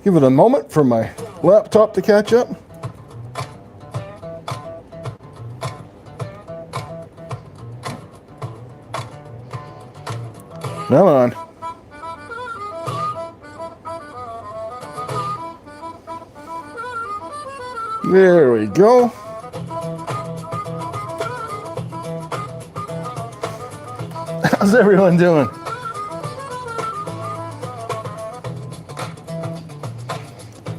Give it a moment for my laptop to catch up. Come on. There we go. How's everyone doing?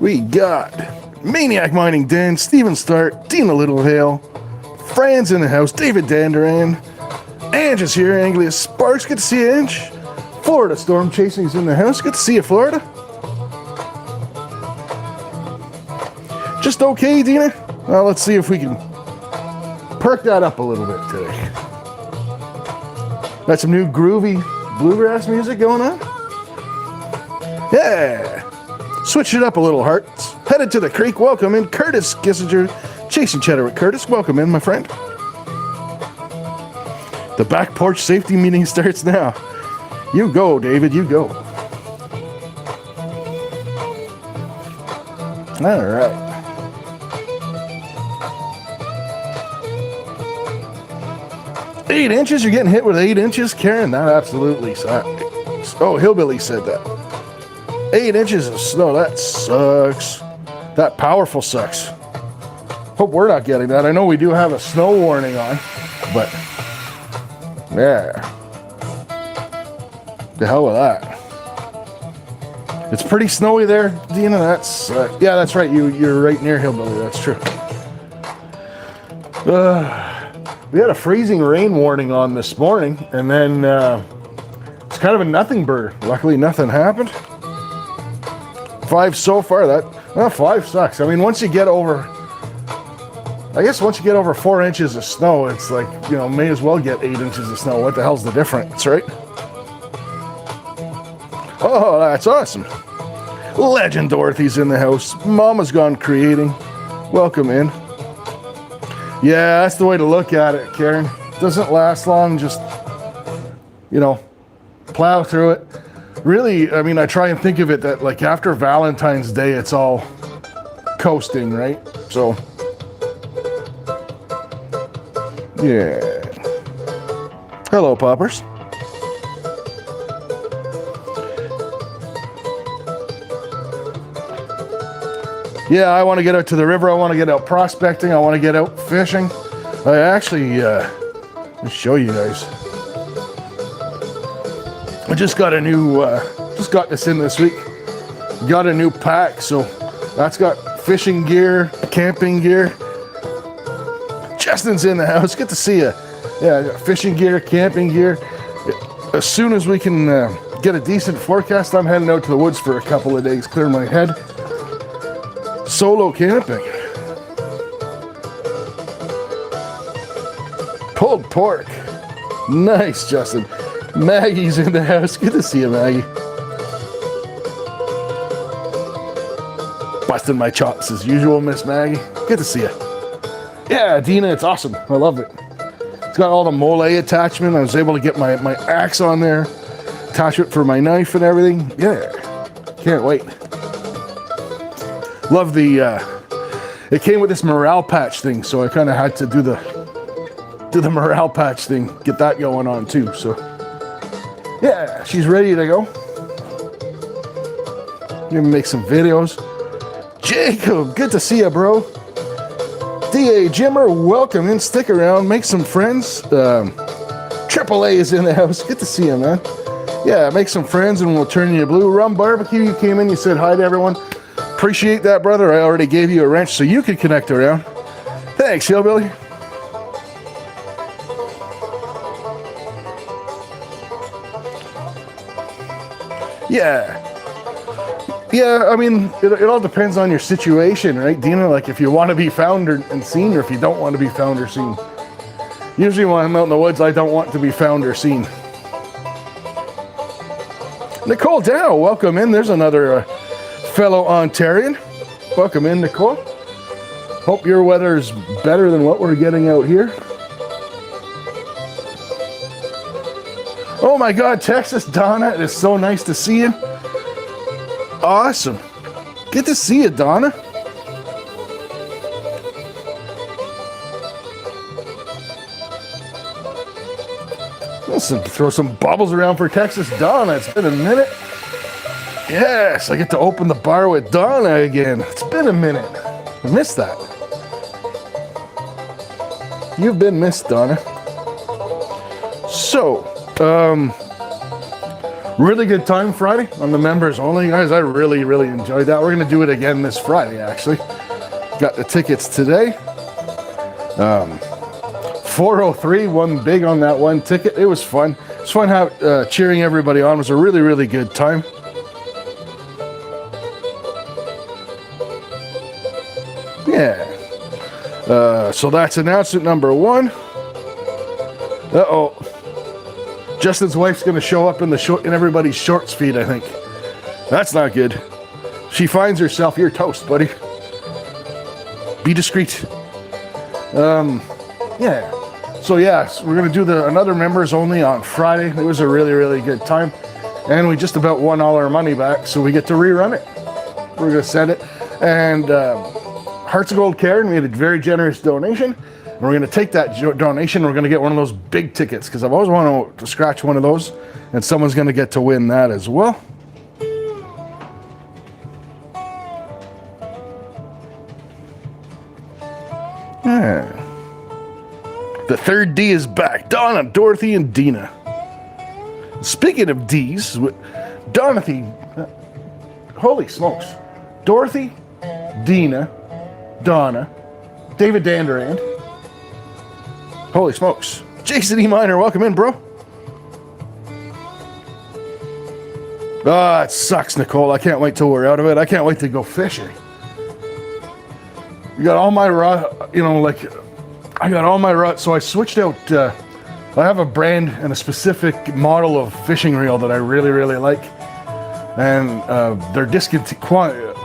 We got Maniac Mining Dan, Steven Start, Dina Littlehale, Fran's in the house, David Danderan, Ange is here, Anglius Sparks, good to see you, Ange. Florida Storm Chasing's in the house, good to see you, Florida. Just okay, Dina? Well, let's see if we can perk that up a little bit today. Got some new groovy bluegrass music going on? Yeah! Switch it up a little, hearts. Headed to the creek. Welcome in, Curtis Kissinger. Chasing Cheddar with Curtis. Welcome in, my friend. The back porch safety meeting starts now. You go, David. You go. All right. Eight inches? You're getting hit with 8 inches, Karen? That absolutely sucks. Oh, Hillbilly said that. 8 inches of snow, that sucks. That powerful sucks. Hope we're not getting that. I know we do have a snow warning on, but yeah. The hell with that. It's pretty snowy there, Dina. That's yeah, that's right. You're right near Hillbilly. That's true. We had a freezing rain warning on this morning, and then it's kind of a nothing burger. Luckily, nothing happened. 5 so far. That 5 sucks. I mean, once you get over 4 inches of snow, it's like, you know, may as well get 8 inches of snow. What the hell's the difference, right? Oh, that's awesome. Legend Dorothy's in the house. Mama's gone creating. Welcome in. Yeah, that's the way to look at it, Karen. Doesn't last long, just, you know, plow through it. Really, I mean, I try and think of it that, like, after Valentine's Day, it's all coasting, right? So, yeah. Hello, Poppers. Yeah, I want to get out to the river. I want to get out prospecting. I want to get out fishing. I actually, let me show you guys. I just got a new, just got this in this week. Got a new pack, so that's got fishing gear, camping gear. Justin's in the house. Good to see you. Yeah, I got fishing gear, camping gear. As soon as we can get a decent forecast, I'm heading out to the woods for a couple of days, clear my head. Solo camping. Pulled pork. Nice, Justin. Maggie's in the house. Good to see you, Maggie. Busting my chops as usual, Miss Maggie. Good to see you. Yeah, Dina, it's awesome. I love it. It's got all the mole attachment. I was able to get my axe on there. Attachment for my knife and everything. Yeah. Can't wait. Love the, it came with this morale patch thing, so I kind of had to do the morale patch thing, get that going on too, so. Yeah, she's ready to go. Gonna make some videos. Jacob, good to see you, bro. DA Jimmer, welcome in, stick around, make some friends. Triple A is in the house, good to see you, man. Yeah, make some friends and we'll turn you blue. Rum Barbecue, you came in, you said hi to everyone. Appreciate that, brother. I already gave you a wrench so you could connect around. Thanks, Hillbilly. Yeah. Yeah, I mean, it all depends on your situation, right, Dina? Like, if you want to be found and seen, or if you don't want to be found or seen. Usually when I'm out in the woods, I don't want to be found or seen. Nicole Dow, welcome in. There's another fellow Ontarian. Welcome in, Nicole. Hope your weather's better than what we're getting out here. Oh my God, Texas, Donna, it is so nice to see you. Awesome. Good to see you, Donna. Let's throw some bubbles around for Texas Donna. It's been a minute. Yes, I get to open the bar with Donna again. It's been a minute. I missed that. You've been missed, Donna. So, really good time Friday on the members only, guys. I really, really enjoyed that. We're going to do it again this Friday, actually. Got the tickets today. 403 won big on that one ticket. It was fun. It was fun cheering everybody on. It was a really, really good time. Yeah. So that's announcement number 1. Uh-oh. Justin's wife's going to show up in everybody's shorts feed, I think. That's not good. She finds herself, you're toast, buddy. Be discreet. Yeah. So yes, we're going to do another members only on Friday. It was a really, really good time. And we just about won all our money back, so we get to rerun it. We're going to send it. And Hearts of Gold Karen made a very generous donation. And we're going to take that donation. We're going to get one of those big tickets because I've always wanted to scratch one of those. And someone's going to get to win that as well. Yeah. The third D is back. Donna, Dorothy, and Dina. Speaking of D's, Dorothy, holy smokes. Dorothy, Dina, Donna, David Danderand. Holy smokes. Jason E. Minor, welcome in, bro. Ah, it sucks, Nicole. I can't wait till we're out of it. I can't wait to go fishing. You got all my rod, I got all my rods. So I switched out, I have a brand and a specific model of fishing reel that I really, really like. And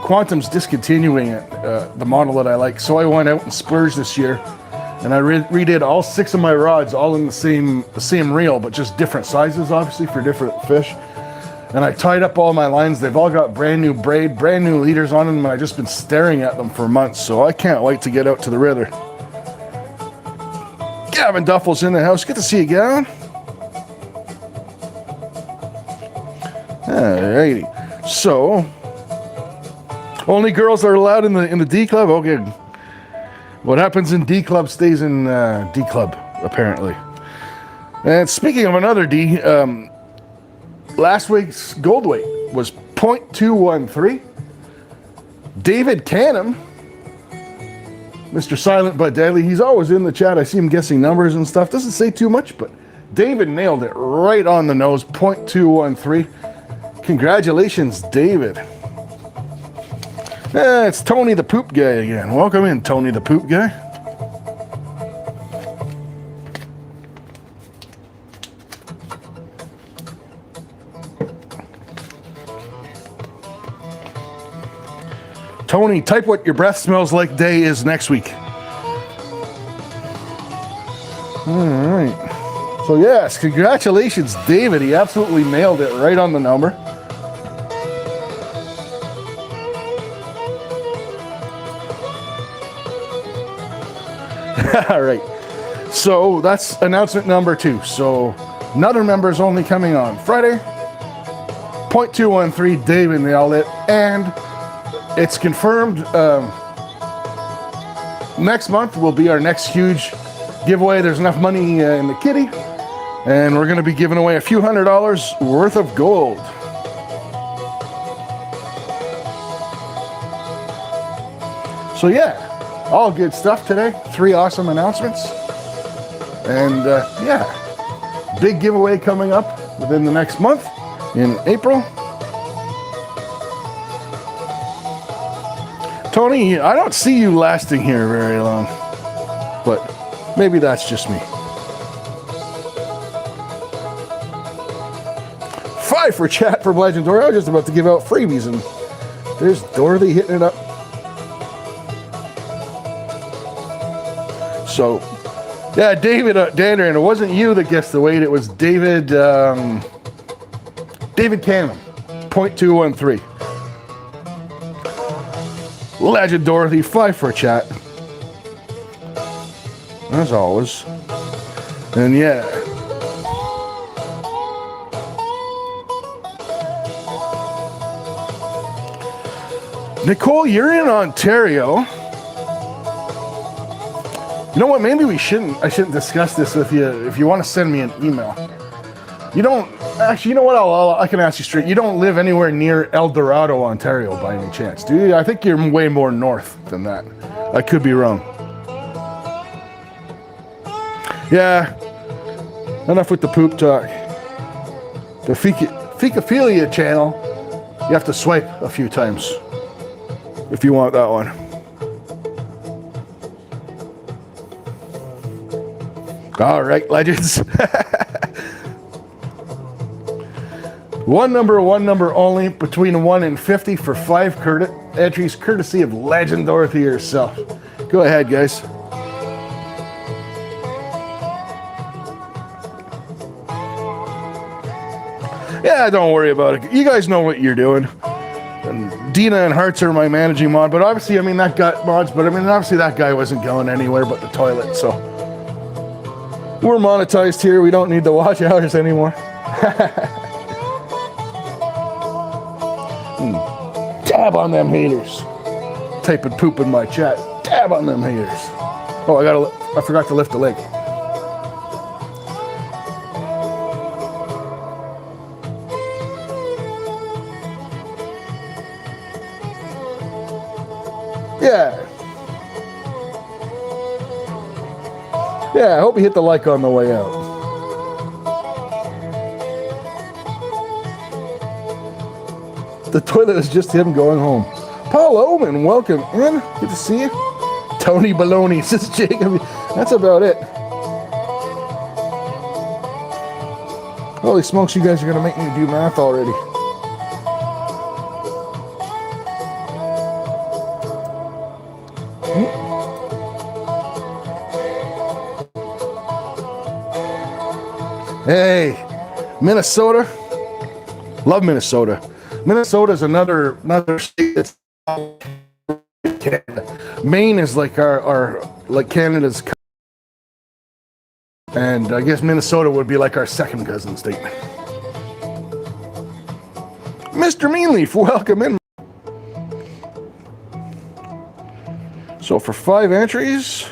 Quantum's discontinuing it, the model that I like. So I went out and splurged this year. And I redid all 6 of my rods, all in the same reel, but just different sizes, obviously, for different fish. And I tied up all my lines. They've all got brand new braid, brand new leaders on them, and I've just been staring at them for months. So I can't wait to get out to the river. Gavin Duffel's in the house. Good to see you, Gavin. Alrighty. So, only girls are allowed in the D Club? Okay. What happens in D Club stays in D Club, apparently. And speaking of another D, last week's gold weight was 0.213. David Canham, Mr. Silent but Deadly, he's always in the chat. I see him guessing numbers and stuff. Doesn't say too much, but David nailed it right on the nose, 0.213. Congratulations, David. It's Tony the Poop Guy again. Welcome in, Tony the Poop Guy. Tony, type what your breath smells like day is next week. All right. So yes, congratulations, David. He absolutely nailed it right on the number. All right. So that's announcement number 2. So another members only coming on Friday. 0.213, David nailed it. And it's confirmed next month will be our next huge giveaway. There's enough money in the kitty. And we're going to be giving away a few $100s worth of gold. So yeah, all good stuff today. 3 awesome announcements. And yeah, big giveaway coming up within the next month in April. Tony, I don't see you lasting here very long, but maybe that's just me. 5 for chat from Legendary. I was just about to give out freebies, and there's Dorothy hitting it up. So, yeah, David Dander, and it wasn't you that guessed the weight. It was David Canham, 0.213. Legend Dorothy, 5 for a chat. As always. And yeah. Nicole, you're in Ontario. You know what? Maybe I shouldn't discuss this with you. If you want to send me an email. You don't, actually, you know what? I can ask you straight. You don't live anywhere near El Dorado, Ontario by any chance, do you? I think you're way more north than that. I could be wrong. Yeah. Enough with the poop talk. The Fecaphilia channel, you have to swipe a few times if you want that one. All right, legends. One number only, between 1 and 50 for 5 entries, courtesy of Legend Dorothy herself. Go ahead, guys. Yeah, don't worry about it. You guys know what you're doing. And Dina and Hearts are my managing mod, but obviously, I mean, that guy mods, but I mean, obviously that guy wasn't going anywhere but the toilet, so. We're monetized here. We don't need the watch hours anymore. Dab on them haters. Typing poop in my chat. Dab on them haters. Oh, I forgot to lift the leg. Yeah. Yeah, I hope you hit the like on the way out. The toilet is just him going home. Paul Oman, welcome in. Good to see you. Tony Baloney, says Jacob. That's about it. Holy smokes, you guys are going to make me do math already. Hey, Minnesota. Love Minnesota. Minnesota is another state that's Canada. Maine is like our like Canada's, and I guess Minnesota would be like our second cousin state. Mr. Meanleaf, welcome in. So for 5 entries,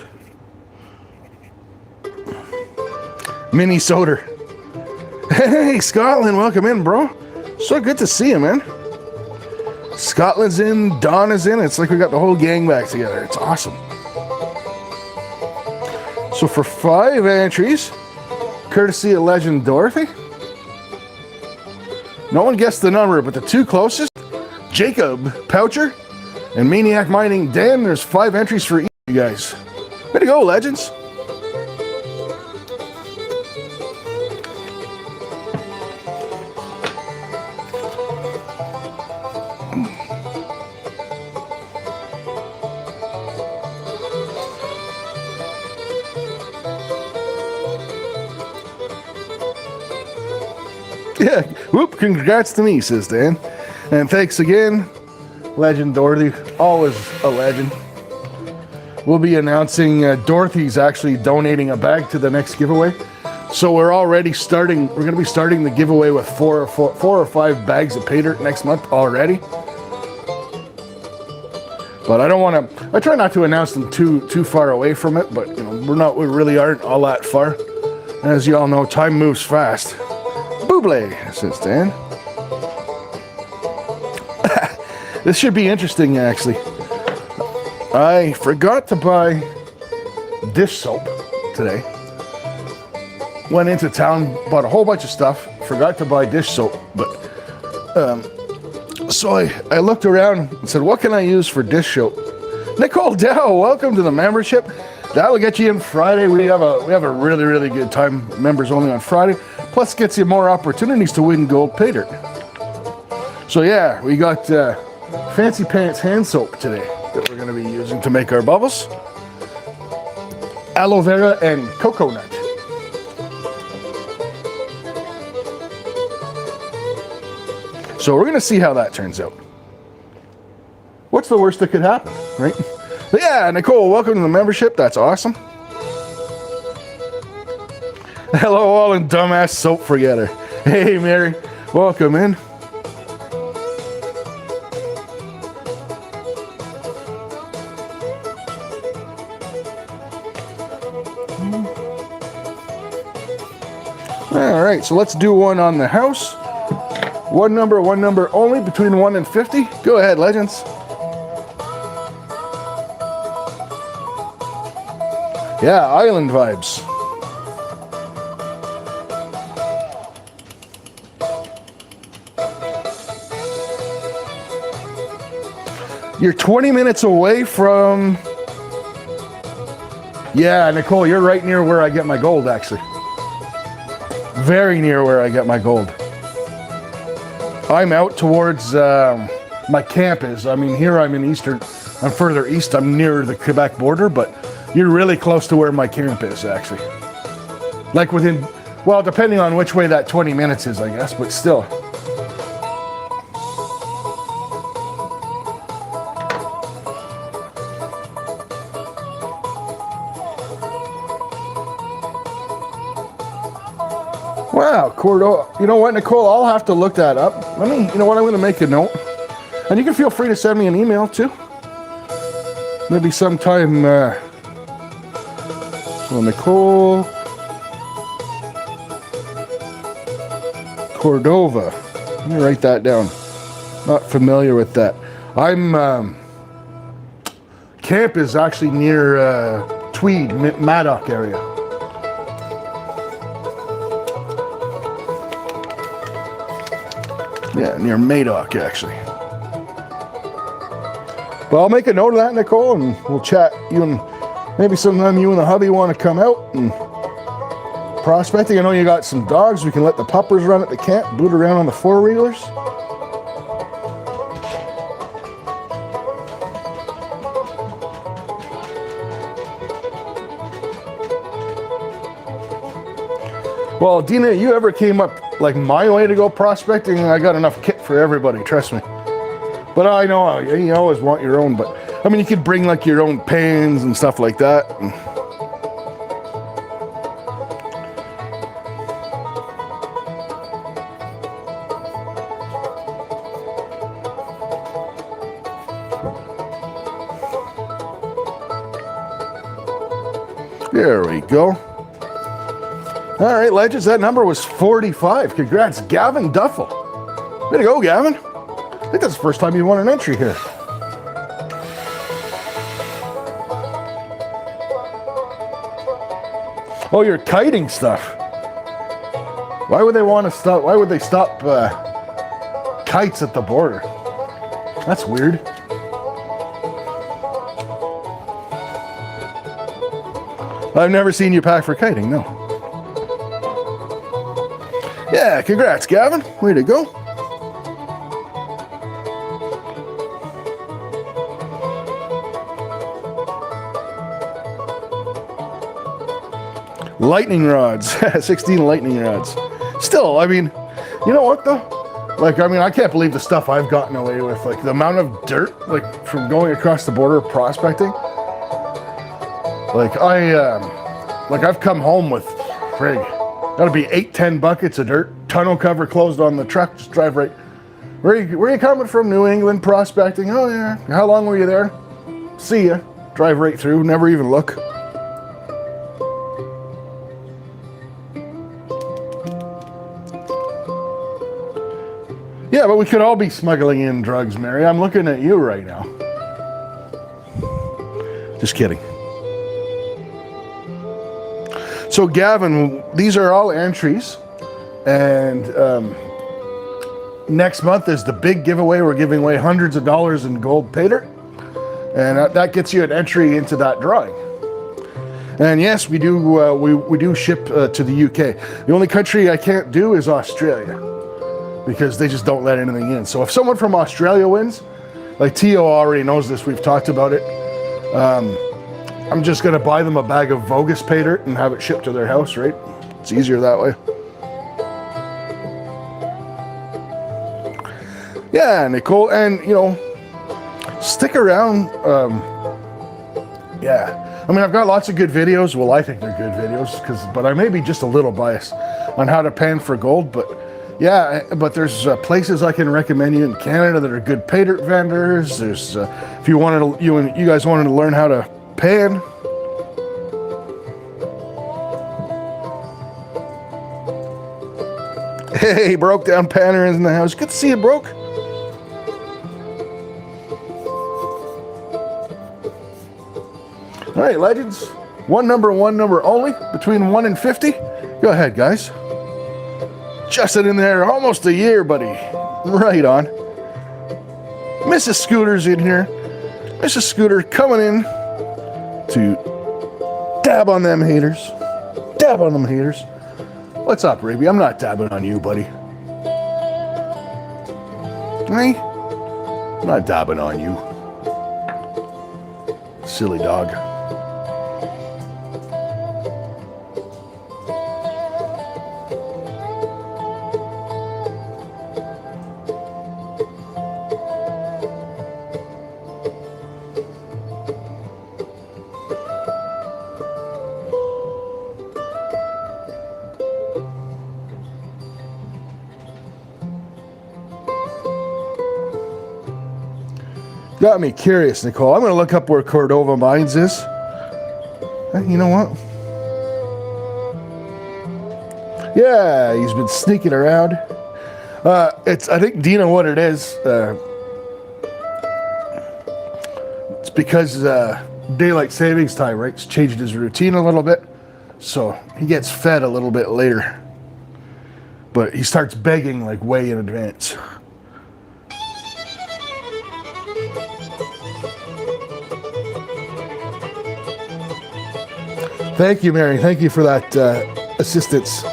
Minnesota. Hey, Scotland, welcome in, bro. So good to see you, man. Scotland's in, Don is in. It's like we got the whole gang back together. It's awesome. So for 5 entries, courtesy of Legend Dorothy. No one guessed the number, but the 2 closest, Jacob Poucher and Maniac Mining Dan. There's 5 entries for each of you guys. Way to go, legends. Yeah, whoop, congrats to me, says Dan. And thanks again, Legend Dorothy, always a legend. We'll be announcing Dorothy's actually donating a bag to the next giveaway. So we're already starting, we're going to be starting the giveaway with 4 or 5 bags of pay dirt next month already. But I don't want to, I try not to announce them too far away from it, but you know, we really aren't all that far. As you all know, time moves fast. Buble, says Dan. This should be interesting, actually. I forgot to buy dish soap today. Went into town, bought a whole bunch of stuff. Forgot to buy dish soap, but so I looked around and said, "What can I use for dish soap?" Nicole Dow, welcome to the membership. That'll get you in Friday. We have a really good time. Members only on Friday. Plus gets you more opportunities to win gold pay dirt. So yeah, we got Fancy Pants hand soap today that we're going to be using to make our bubbles. Aloe vera and coconut. So we're going to see how that turns out. what's the worst that could happen, right? But yeah, Nicole, welcome to the membership. That's awesome. Hello, all in dumbass soap forgetter. Hey, Mary, welcome in. All right, so let's do one on the house. One number only, between 1 and 50. Go ahead, legends. Yeah, island vibes. You're 20 minutes away from... Yeah, Nicole, you're right near where I get my gold, actually. Very near where I get my gold. I'm out towards my camp is. I mean, here I'm in eastern, I'm further east. I'm near the Quebec border, but you're really close to where my camp is, actually. Like within, well, depending on which way that 20 minutes is, I guess, but still. Wow, Cordova. You know what, Nicole? I'll have to look that up. Let me, you know what? I'm going to make a note. And you can feel free to send me an email too. Maybe sometime. So Nicole Cordova. Let me write that down. Not familiar with that. I'm. Camp is actually near Tweed, Maddock area. Yeah, near Madoc, actually. But I'll make a note of that, Nicole, and we'll chat. You and maybe sometime you and the hubby want to come out and prospecting. I know you got some dogs. We can let the puppers run at the camp, boot around on the four-wheelers. Well, Dina, you ever came up like my way to go prospecting? I got enough kit for everybody, trust me. But I know you always want your own, but I mean, you could bring like your own pans and stuff like that. There we go. All right, legends, that number was 45. Congrats, Gavin Duffel. Way to go, Gavin. I think that's the first time you won an entry here. Oh, you're kiting stuff. Why would they want to stop? Why would they stop kites at the border? That's weird. I've never seen you pack for kiting, no. Yeah, congrats, Gavin. Way to go. Lightning rods. 16 lightning rods. Still, I mean, you know what though? Like, I mean, I can't believe the stuff I've gotten away with. Like, the amount of dirt, like, from going across the border prospecting. Like, I've come home with, frig, that'll be 8-10 buckets of dirt, tonneau cover closed on the truck, just drive right. Where you coming from? New England prospecting? Oh yeah. How long were you there? See ya. Drive right through, never even look. Yeah, but we could all be smuggling in drugs, Mary. I'm looking at you right now. Just kidding. So Gavin, these are all entries, and next month is the big giveaway. We're giving away hundreds of dollars in gold pay dirt, and that gets you an entry into that drawing. And yes, we do we do ship to the UK. The only country I can't do is Australia, because they just don't let anything in. So if someone from Australia wins, like Tio already knows this, we've talked about it. I'm just gonna buy them a bag of Vogus pay dirt and have it shipped to their house, right? It's easier that way. Yeah, Nicole, and you know, Stick around. Yeah. I mean, I've got lots of good videos. Well, I think they're good videos, but I may be just a little biased on how to pan for gold. But yeah, but there's places I can recommend you in Canada that are good pay dirt vendors. There's if you wanted to, you guys wanted to learn how to pan. Hey, broke down panner is in the house. Good to see you, broke. All right, legends. One number only, between 1 and 50. Go ahead, guys. Just it in there, almost a year, buddy. Right on. Mrs. Scooter's in here. Mrs. Scooter coming in to dab on them haters. Dab on them haters. What's up, Raby? I'm not dabbing on you, buddy. Hey? I'm not dabbing on you. Silly dog. Got me curious, Nicole. I'm going to look up where Cordova Mines is. You know what? Yeah, he's been sneaking around. I think, Dina, what it is, it's because daylight savings time, right? It's changed his routine a little bit. So he gets fed a little bit later. But he starts begging like way in advance. Thank you, Mary. Thank you for that assistance.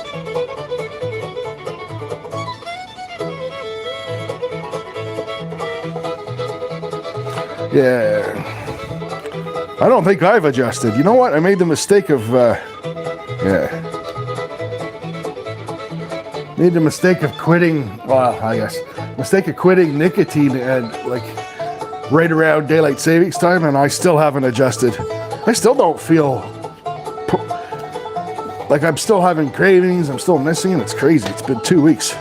Yeah. I don't think I've adjusted. You know what? I made the mistake of, made the mistake of quitting, well, I guess, mistake of quitting nicotine and like right around daylight savings time, and I still haven't adjusted. I still don't feel like I'm still having cravings. I'm still missing, and it's crazy. It's been 2 weeks.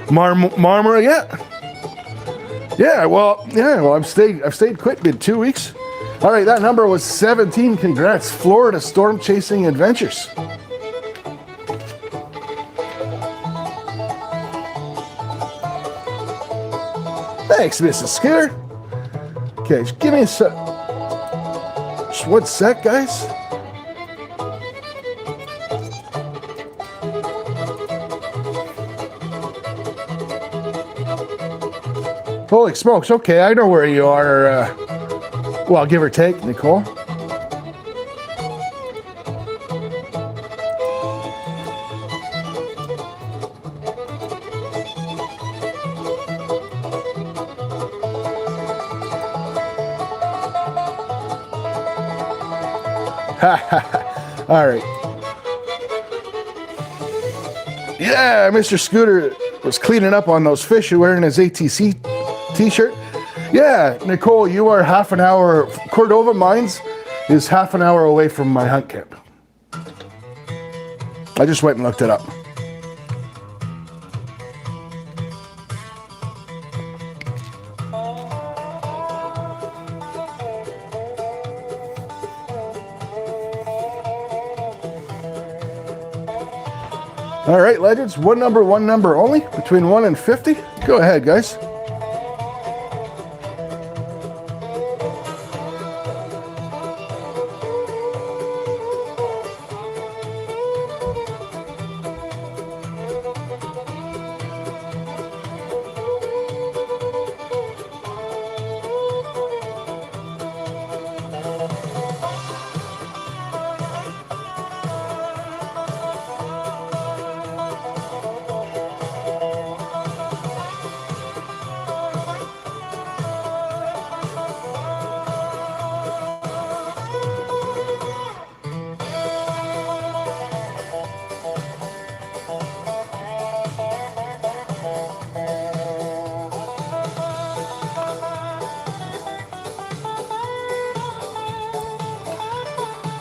Marmora, yeah. Well, I've stayed quit. Been 2 weeks. All right, that number was 17. Congrats, Florida Storm Chasing Adventures. Thanks, Mrs. Scooter. Okay, just give me a sec. Just 1 sec, guys. Holy smokes, okay, I know where you are, well, give or take, Nicole. All right. Yeah, Mr. Scooter was cleaning up on those fish wearing his ATC t-shirt. Yeah, Nicole, you are half an hour. Cordova Mines is half an hour away from my hunt camp. I just went and looked it up. All right, legends, one number only, between 1 and 50. Go ahead, guys.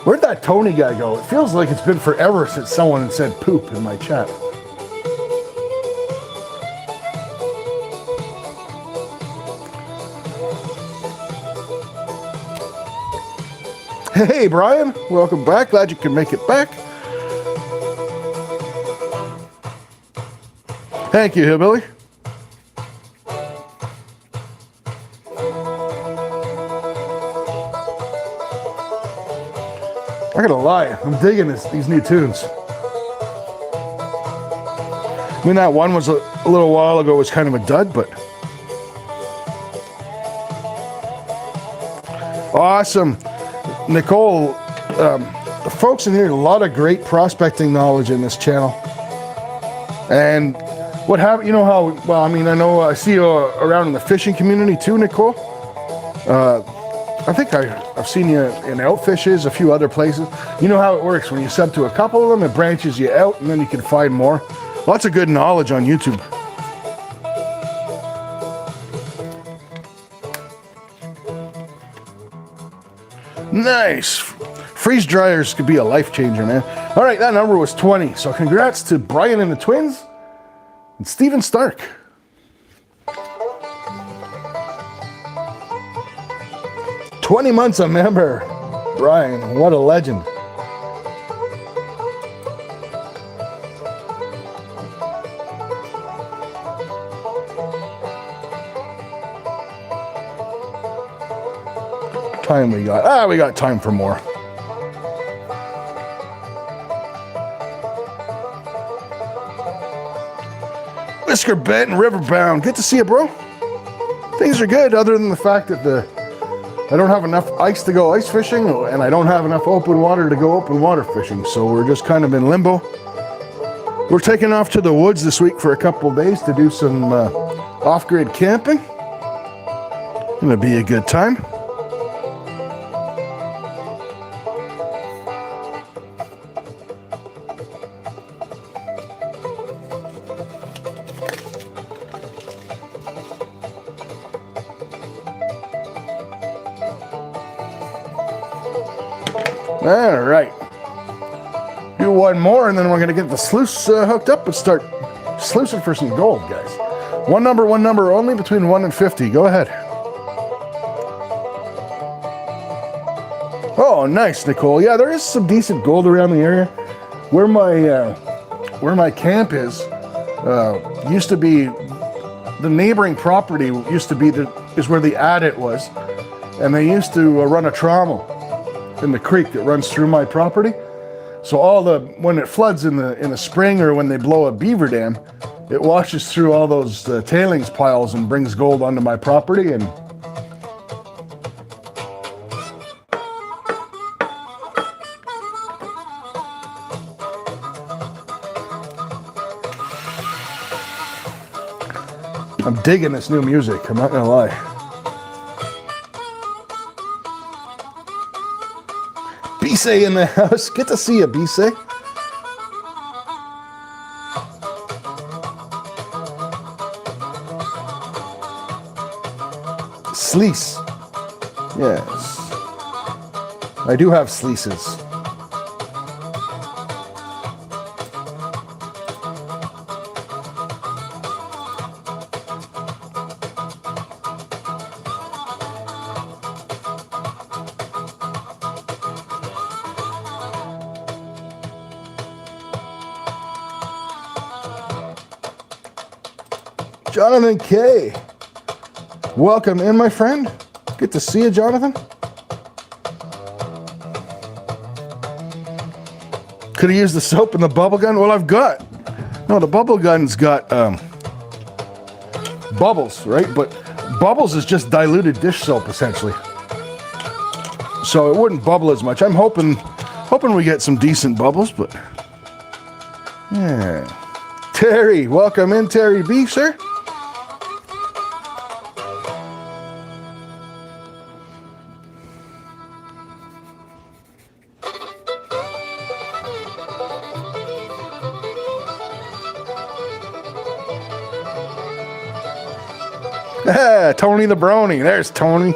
Where'd that Tony guy go? It feels like it's been forever since someone said poop in my chat. Hey, Brian, welcome back. Glad you can make it back. Thank you, Hillbilly. I gotta lie, I'm digging these new tunes. I mean, that one was a little while ago was kind of a dud, but awesome. Nicole, the folks in here, a lot of great prospecting knowledge in this channel. And what happened, you know how, well, I mean, I know I see you around in the fishing community too, Nicole. I think I've seen you in Outfishes, a few other places. You know how it works. When you sub to a couple of them, it branches you out, and then you can find more. Lots of good knowledge on YouTube. Nice. Freeze dryers could be a life changer, man. All right, that number was 20. So congrats to Brian and the twins and Steven Stark. "20 months a member." Brian, what a legend. Time we got. We got time for more. Whisker Bent and Riverbound. Good to see you, bro. Things are good, other than the fact that I don't have enough ice to go ice fishing, and I don't have enough open water to go open water fishing. So we're just kind of in limbo. We're taking off to the woods this week for a couple of days to do some off-grid camping. Gonna be a good time. All right. Do one more, and then we're going to get the sluice hooked up and start sluicing for some gold, guys. One number only, between 1 and 50. Go ahead. Oh, nice, Nicole. Yeah, there is some decent gold around the area. Where my camp is, used to be, the neighboring property used to be is where the adit was, and they used to run a trommel in the creek that runs through my property. So when it floods in the spring, or when they blow a beaver dam, it washes through all those tailings piles and brings gold onto my property. And I'm digging this new music, I'm not gonna lie. Bisay in the house. Good to see you, Bisay. Sluice. Yes. I do have sluices. Jonathan K. Welcome in, my friend. Good to see you, Jonathan. Could have used the soap and the bubble gun. Well, the bubble gun's got bubbles, right? But bubbles is just diluted dish soap, essentially. So it wouldn't bubble as much. I'm hoping we get some decent bubbles, but yeah. Terry, welcome in, Terry B, sir. Tony the Brony. There's Tony.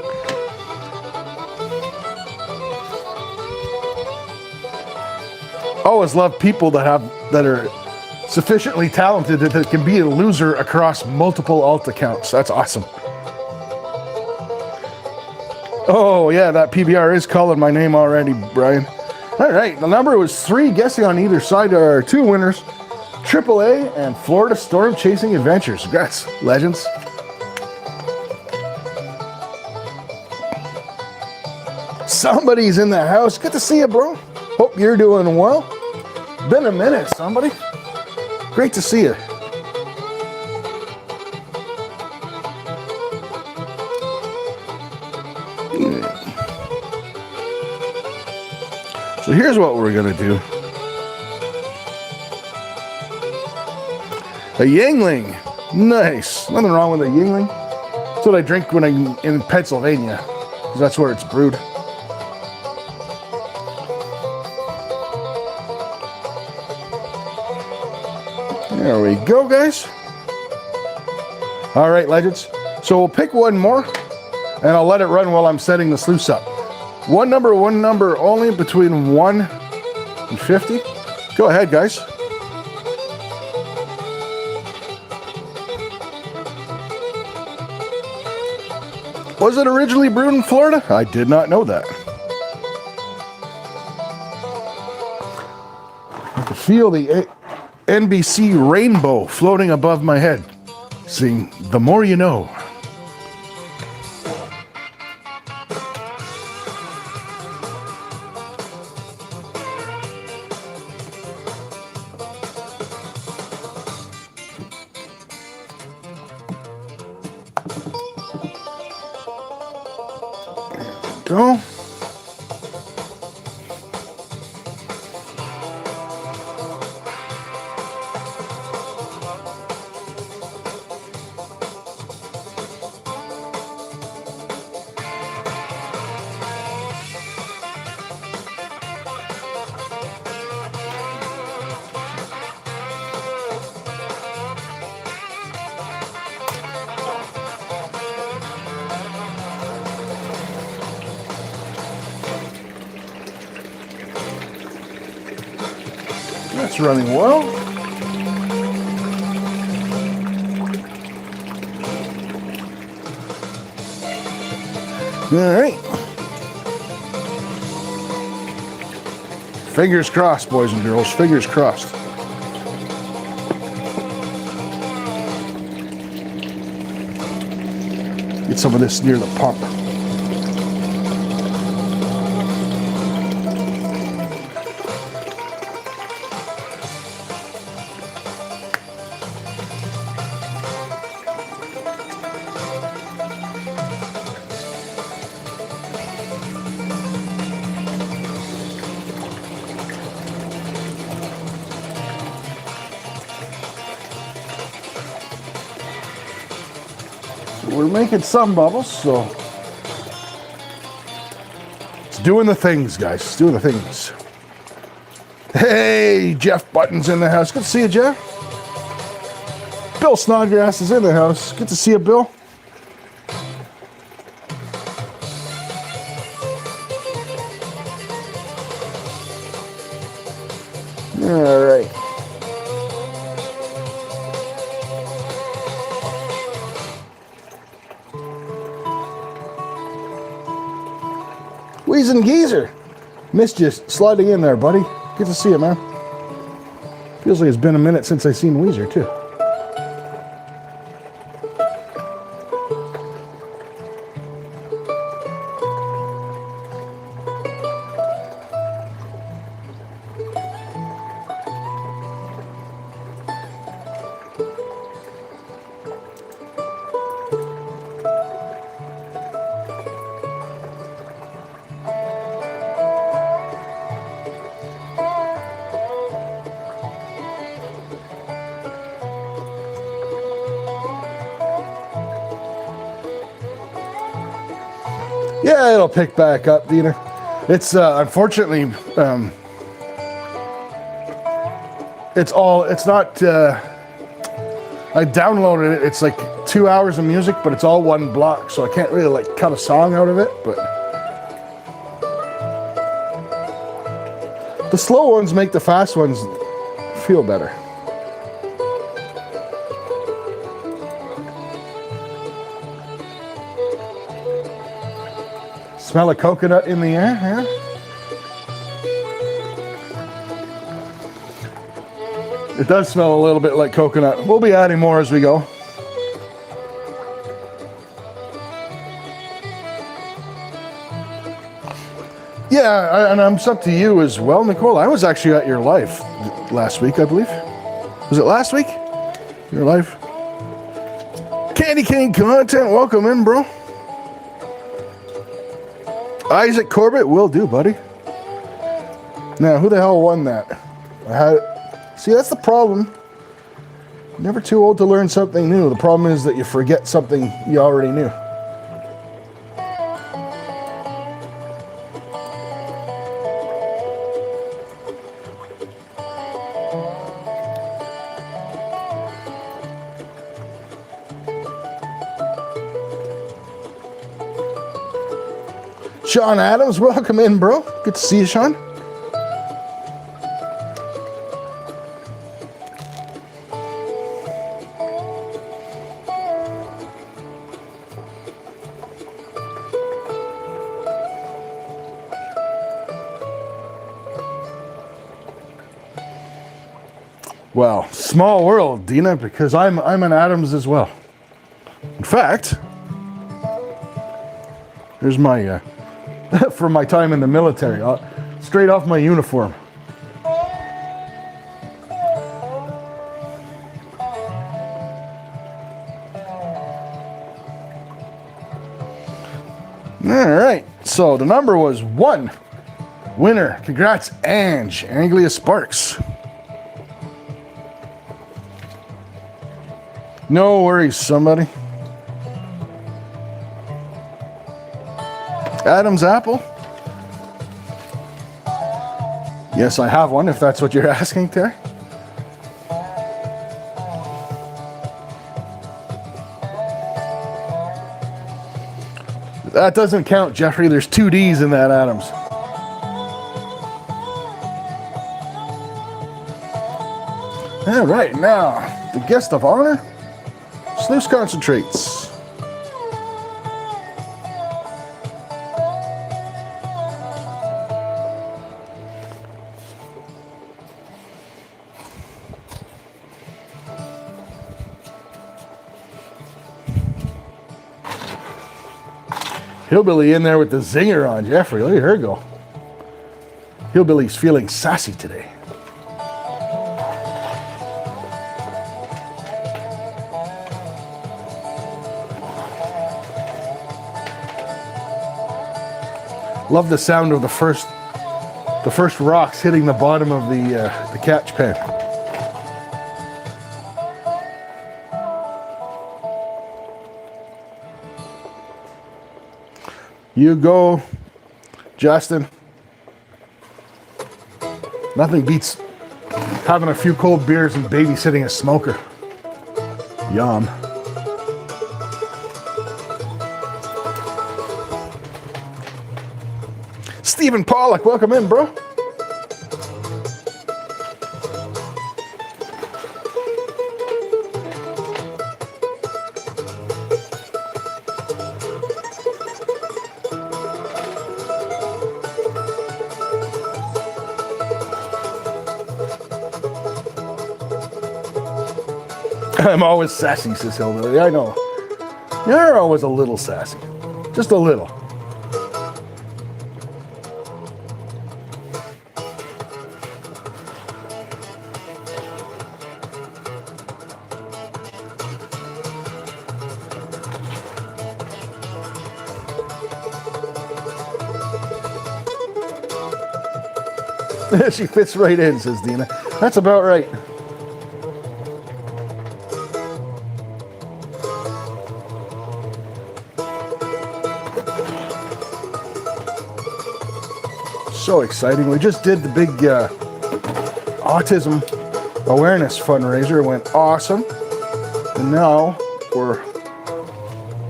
always love people that are sufficiently talented that can be a loser across multiple alt accounts. That's awesome. Oh yeah, that PBR is calling my name already, Brian. All right, the number was 3. Guessing on either side are 2 winners. AAA and Florida Storm Chasing Adventures. Congrats, legends. Somebody's in the house. Good to see you, bro. Hope you're doing well. Been a minute, somebody. Great to see you. So here's what we're gonna do. A Yingling. Nice. Nothing wrong with a Yingling. That's what I drink when I'm in Pennsylvania, because that's where it's brewed. There we go, guys. All right, legends. So we'll pick one more, and I'll let it run while I'm setting the sluice up. One number only, between 1 and 50. Go ahead, guys. Was it originally brewed in Florida? I did not know that. I can feel the NBC rainbow floating above my head, sing "The More You Know." Go. That's running well. All right. Fingers crossed, boys and girls. Fingers crossed. Get some of this near the pump. We're making some bubbles, so it's doing the things, guys. It's doing the things. Hey, Jeff Button's in the house. Good to see you, Jeff. Bill Snodgrass is in the house. Good to see you, Bill. All right. Wheezin' Geezer. Missed you sliding in there, buddy. Good to see you, man. Feels like it's been a minute since I seen Weezer, too. Yeah, it'll pick back up, Dina. It's unfortunately, it's not, I downloaded it. It's like 2 hours of music, but it's all one block, so I can't really like cut a song out of it, but The slow ones make the fast ones feel better. Smell of coconut in the air, yeah? It does smell a little bit like coconut. We'll be adding more as we go. Yeah, and it's up to you as well, Nicole. I was actually at your live last week, I believe. Was it last week? Your live? Candy Cane content, welcome in, bro. Isaac Corbett, will do, buddy. Now, who the hell won that? See, that's the problem. Never too old to learn something new. The problem is that you forget something you already knew. Sean Adams, welcome in, bro. Good to see you, Sean. Well, small world, Dina, because I'm an Adams as well. In fact, here's my from my time in the military, straight off my uniform. All right, so the number was 1. Winner, congrats, Anglia Sparks. No worries, somebody. Adam's apple? Yes, I have one, if that's what you're asking, Terry. That doesn't count, Jeffrey. There's 2 D's in that Adams. All right, now, the guest of honor, Sluice Concentrates. Hillbilly in there with the zinger on, Jeffrey. Look at her go. Hillbilly's feeling sassy today. Love the sound of the first rocks hitting the bottom of the catch pen. You go, Justin. Nothing beats having a few cold beers and babysitting a smoker. Yum. Stephen Pollock, welcome in, bro. I'm always sassy, says Hillbilly. I know. You're always a little sassy. Just a little. She fits right in, says Dina. That's about right. So exciting. We just did the big autism awareness fundraiser. It went awesome. And now we're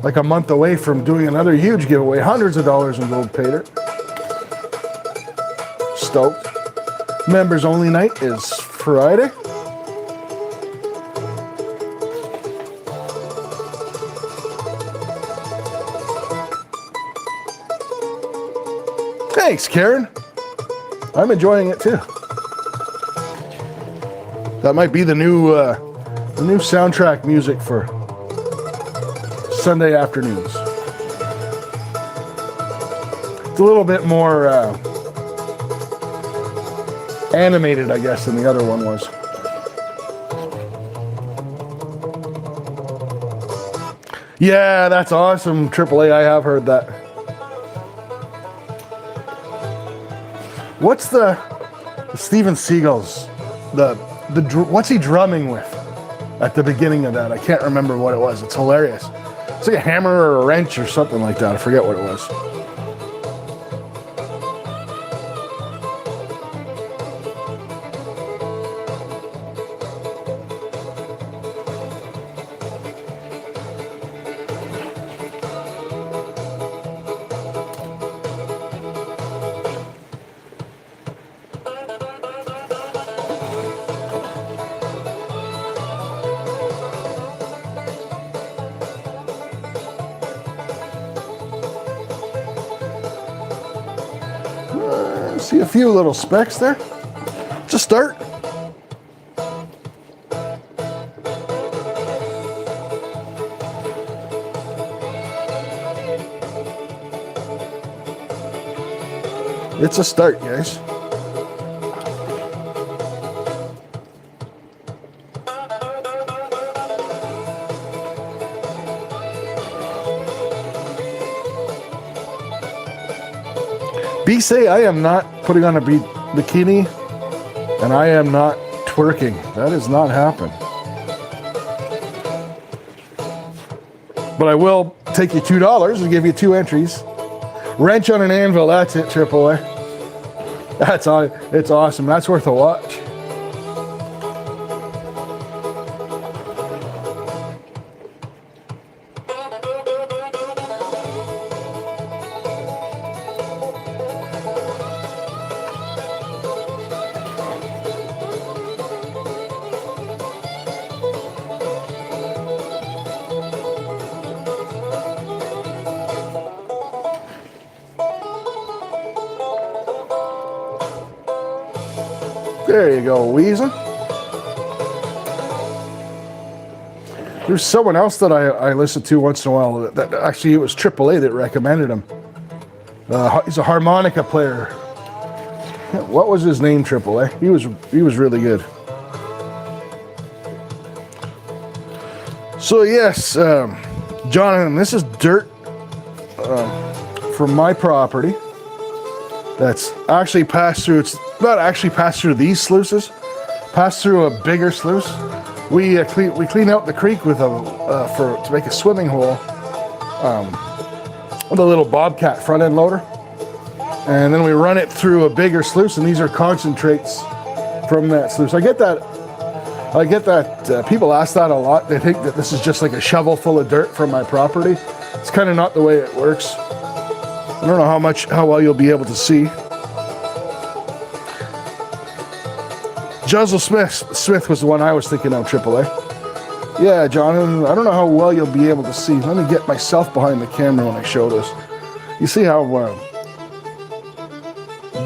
like a month away from doing another huge giveaway. Hundreds of dollars in gold paid it. Stoked. Members only night is Friday. Thanks, Karen. I'm enjoying it too. That might be the new soundtrack music for Sunday afternoons. It's a little bit more animated, I guess, than the other one was. Yeah, that's awesome, AAA. I have heard that. What's the Steven Seagal's what's he drumming with at the beginning of that? I can't remember what it was. It's hilarious. It's like a hammer or a wrench or something like that. I forget what it was. See a few little specks there. Just start. It's a start, guys. B say I am not putting on a bikini and I am not twerking. That has not happened. But I will take you $2 and give you 2 entries. Wrench on an anvil, that's it, AAA. It's awesome. That's worth a watch. There you go, Weasel. There's someone else that I listen to once in a while. That actually, it was AAA that recommended him. He's a harmonica player. What was his name, AAA? He was really good. So yes, Jonathan, this is dirt from my property. That's actually passed through. It's not actually passed through these sluices. Passed through a bigger sluice. We clean out the creek with to make a swimming hole with a little Bobcat front end loader, and then we run it through a bigger sluice. And these are concentrates from that sluice. I get that. People ask that a lot. They think that this is just like a shovel full of dirt from my property. It's kind of not the way it works. I don't know how well you'll be able to see. Juzzle Smith was the one I was thinking of, AAA. Yeah, Jonathan, I don't know how well you'll be able to see. Let me get myself behind the camera when I show this. You see how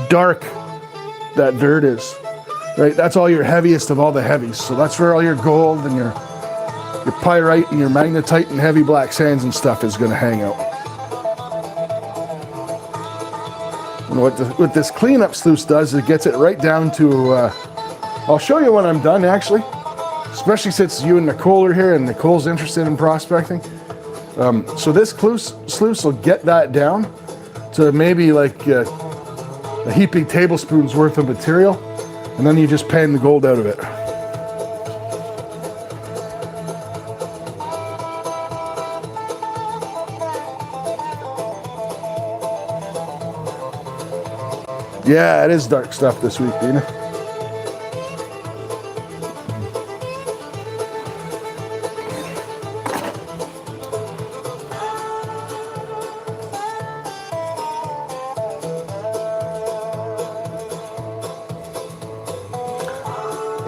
dark that dirt is, right? That's all your heaviest of all the heavies. So that's where all your gold and your pyrite and your magnetite and heavy black sands and stuff is going to hang out. And what this cleanup sluice does is it gets it right down to, I'll show you when I'm done actually, especially since you and Nicole are here and Nicole's interested in prospecting. So this sluice will get that down to maybe like a heaping tablespoon's worth of material, and then you just pan the gold out of it. Yeah, it is dark stuff this week, Dina.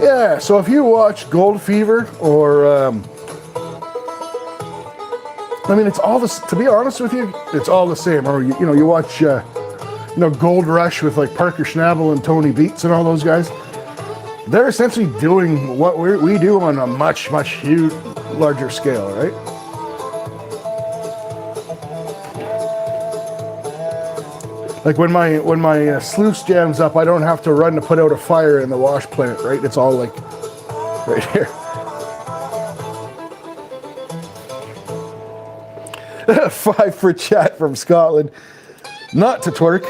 Yeah, so if you watch Gold Fever or, I mean, it's all this, to be honest with you, it's all the same. Or, you know, you watch, Gold Rush with like Parker Schnabel and Tony Beats and all those guys. They're essentially doing what we do on a much, much huge, larger scale, right? Like when my sluice jams up, I don't have to run to put out a fire in the wash plant, right? It's all like right here. 5 for chat from Scotland. Not to twerk.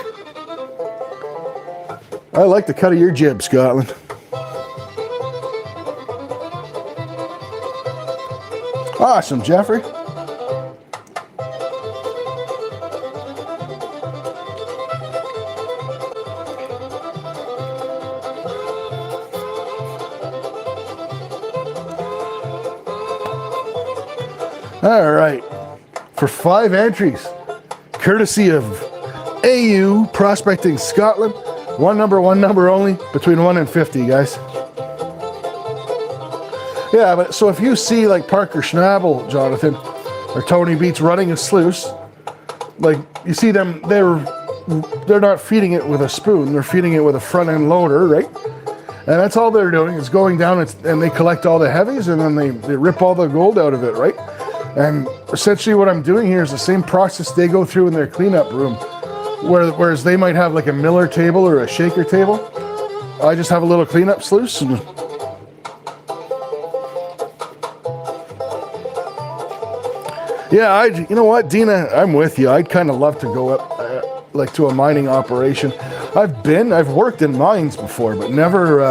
I like the cut of your jib, Scotland. Awesome, Jeffrey. All right, for 5 entries, courtesy of AU Prospecting Scotland, one number only, between 1 and 50, guys. Yeah, but so if you see like Parker Schnabel, Jonathan, or Tony Beats running a sluice, like you see them, they're not feeding it with a spoon, they're feeding it with a front end loader, right? And that's all they're doing is going down and they collect all the heavies and then they rip all the gold out of it, right? And essentially what I'm doing here is the same process they go through in their cleanup room, whereas they might have like a miller table or a shaker table. I just have a little cleanup sluice. And yeah, you know what, Dina, I'm with you. I'd kind of love to go up like to a mining operation. I've worked in mines before, but never,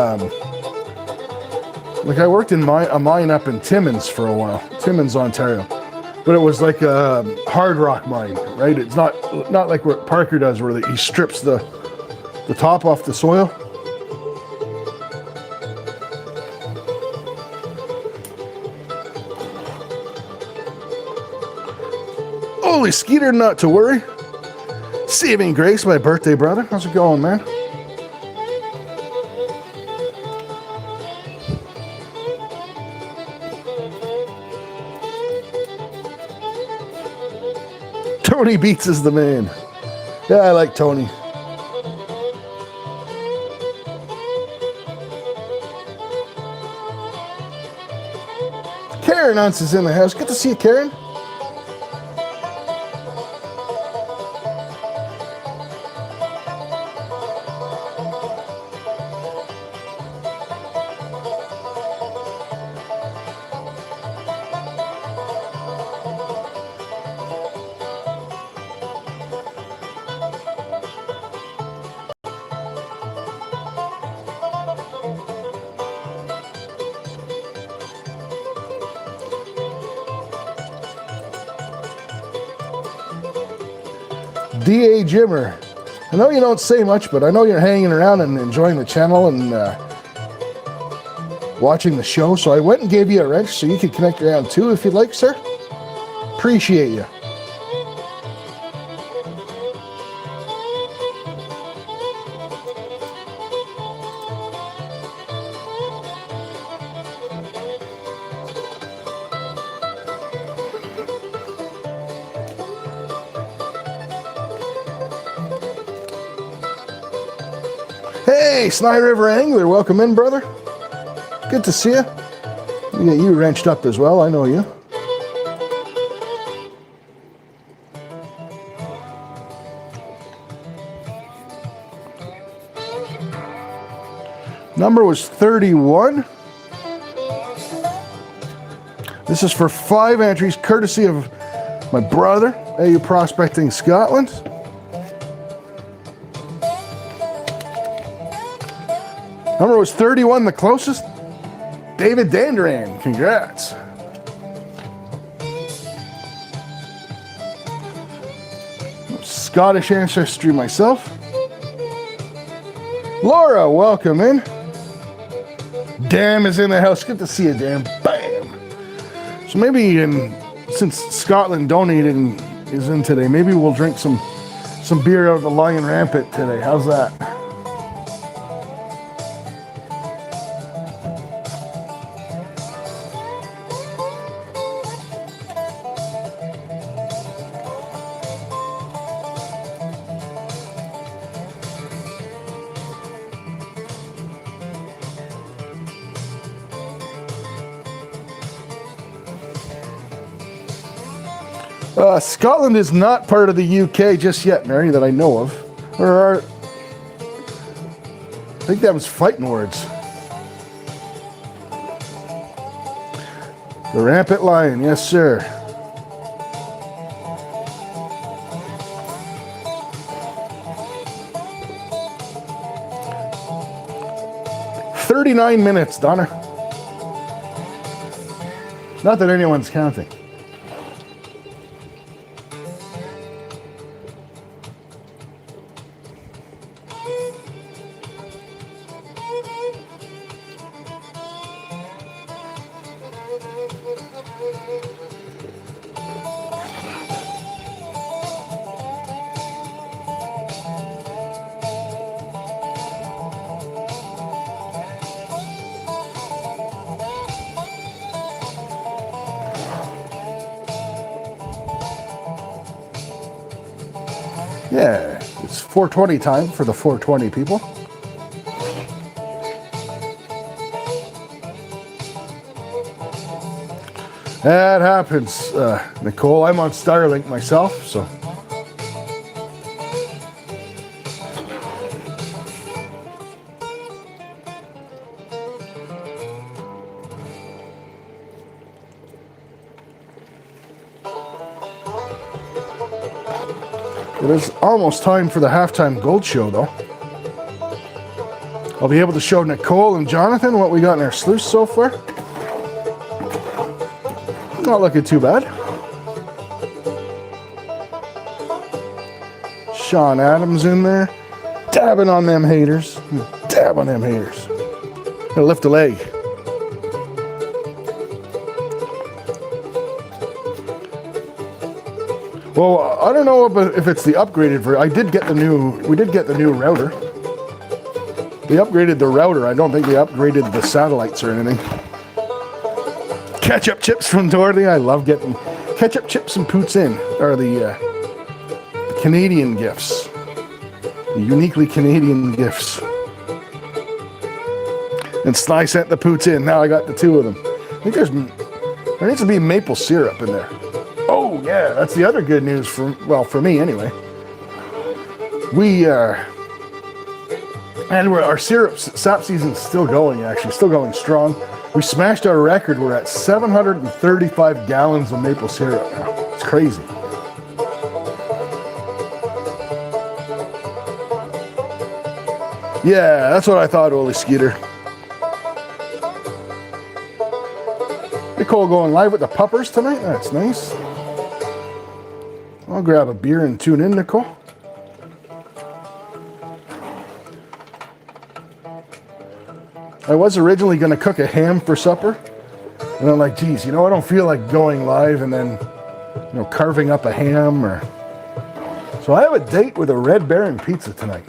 like I worked in a mine up in Timmins for a while, Timmins, Ontario. But it was like a hard rock mine, right? It's not like what Parker does where he strips the top off the soil. Holy Skeeter, not to worry. Saving Grace, my birthday brother. How's it going, man? Tony Beats is the man. Yeah, I like Tony. Karen Unce is in the house. Good to see you, Karen. D.A. Jimmer, I know you don't say much, but I know you're hanging around and enjoying the channel and watching the show, so I went and gave you a wrench so you could connect around too if you'd like, sir. Appreciate you. Hey, Sny River Angler, welcome in, brother. Good to see you. We get you wrenched up as well, I know you. Number was 31. This is for 5 entries, courtesy of my brother, AU Prospecting Scotland. Number was 31, the closest. David Dandran, congrats. Scottish ancestry myself. Laura, welcome in. Dam is in the house. Good to see you, Dam. Bam. So maybe since Scotland donated and is in today, maybe we'll drink some beer out of the Lion Rampant today. How's that? Scotland is not part of the UK just yet, Mary, that I know of. Or are... I think that was fighting words. The rampant lion, yes, sir. $39 Donna. Not that anyone's counting. Yeah, it's 4:20 time for the 420 people. That happens, Nicole. I'm on Starlink myself, so. It is almost time for the halftime gold show, though. I'll be able to show Nicole and Jonathan what we got in our sluice so far. Not looking too bad. Sean Adams in there, dabbing on them haters. Dab on them haters. Gonna lift a leg. Well, I don't know if it's the upgraded version. We did get the new router. They upgraded the router. I don't think they upgraded the satellites or anything. Ketchup chips from Dorothy. I love getting ketchup chips and poutine are the Canadian gifts. The uniquely Canadian gifts. And Sly sent the poutine. Now I got the two of them. I think there needs to be maple syrup in there. Oh yeah, that's the other good news for me anyway. Our sap season's still going, actually, still going strong. We smashed our record. We're at 735 gallons of maple syrup now. It's crazy. Yeah, that's what I thought, Oli Skeeter. Nicole going live with the puppers tonight. That's nice. I'll grab a beer and tune in, Nicole. I was originally going to cook a ham for supper. And I'm like, geez, I don't feel like going live and then, carving up a ham or... So I have a date with a Red Baron pizza tonight.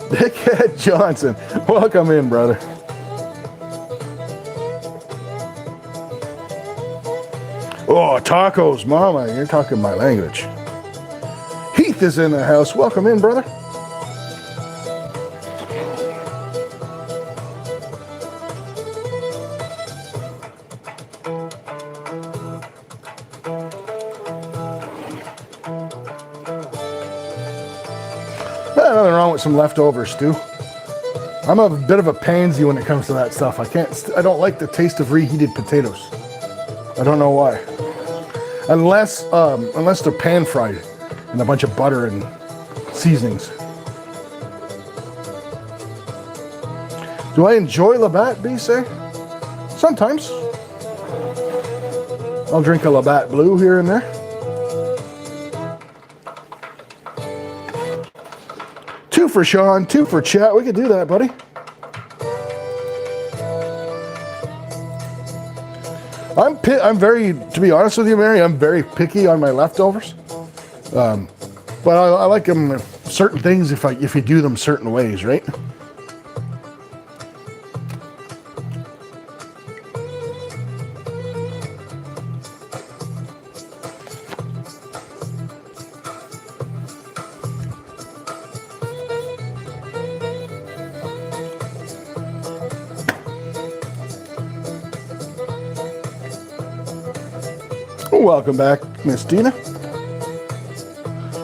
Dickhead Johnson, welcome in, brother. Oh, tacos, mama, you're talking my language. Heath is in the house. Welcome in, brother. Nothing wrong with some leftovers, Stu. I'm a bit of a pansy when it comes to that stuff. I don't like the taste of reheated potatoes. I don't know why. Unless they're pan fried in a bunch of butter and seasonings. Do I enjoy Labatt, B say? Sometimes. I'll drink a Labatt Blue here and there. 2 for Sean, 2 for Chat. We could do that, buddy. I'm very, to be honest with you, Mary, I'm very picky on my leftovers. But I like them certain things if you do them certain ways, right? Welcome back, Miss Dina.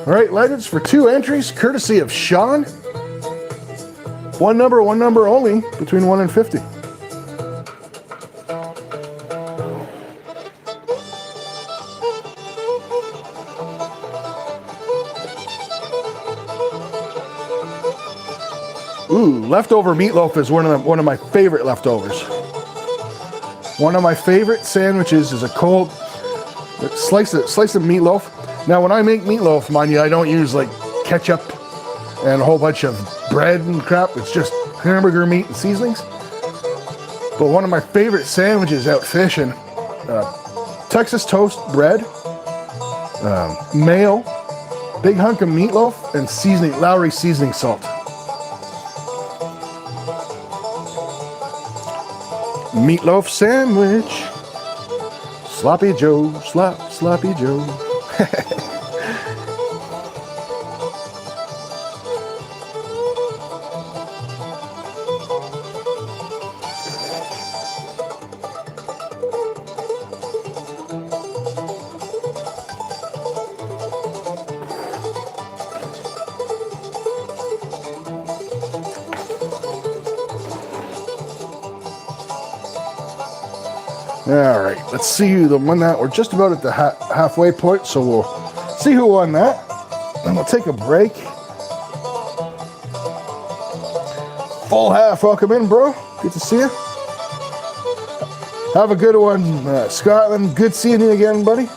All right, legends, for 2 entries, courtesy of Sean. One number only, between 1 and 50. Ooh, leftover meatloaf is one of my favorite leftovers. One of my favorite sandwiches is a cold slice of meatloaf. Now, when I make meatloaf, mind you, I don't use like ketchup and a whole bunch of bread and crap. It's just hamburger meat and seasonings. But one of my favorite sandwiches out fishing, Texas toast bread, mayo, big hunk of meatloaf, and seasoning, Lowry seasoning salt. Meatloaf sandwich. Sloppy Joe, sloppy Joe. All right, let's see who won that. We're just about at the halfway point, so we'll see who won that. Then we'll take a break. Full half, welcome in, bro. Good to see you. Have a good one, Scotland. Good seeing you again, buddy.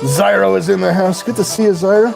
Zyro is in the house. Good to see you, Zyro.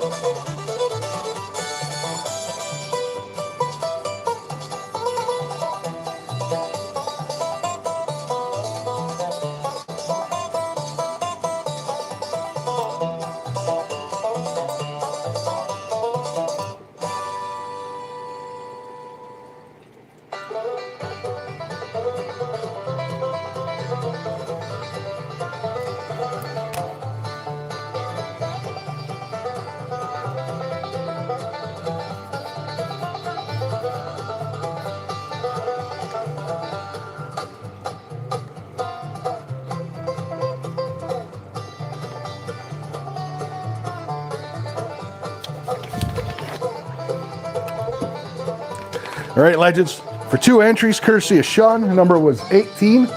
All right, legends, for 2 entries, courtesy of Sean, the number was 18.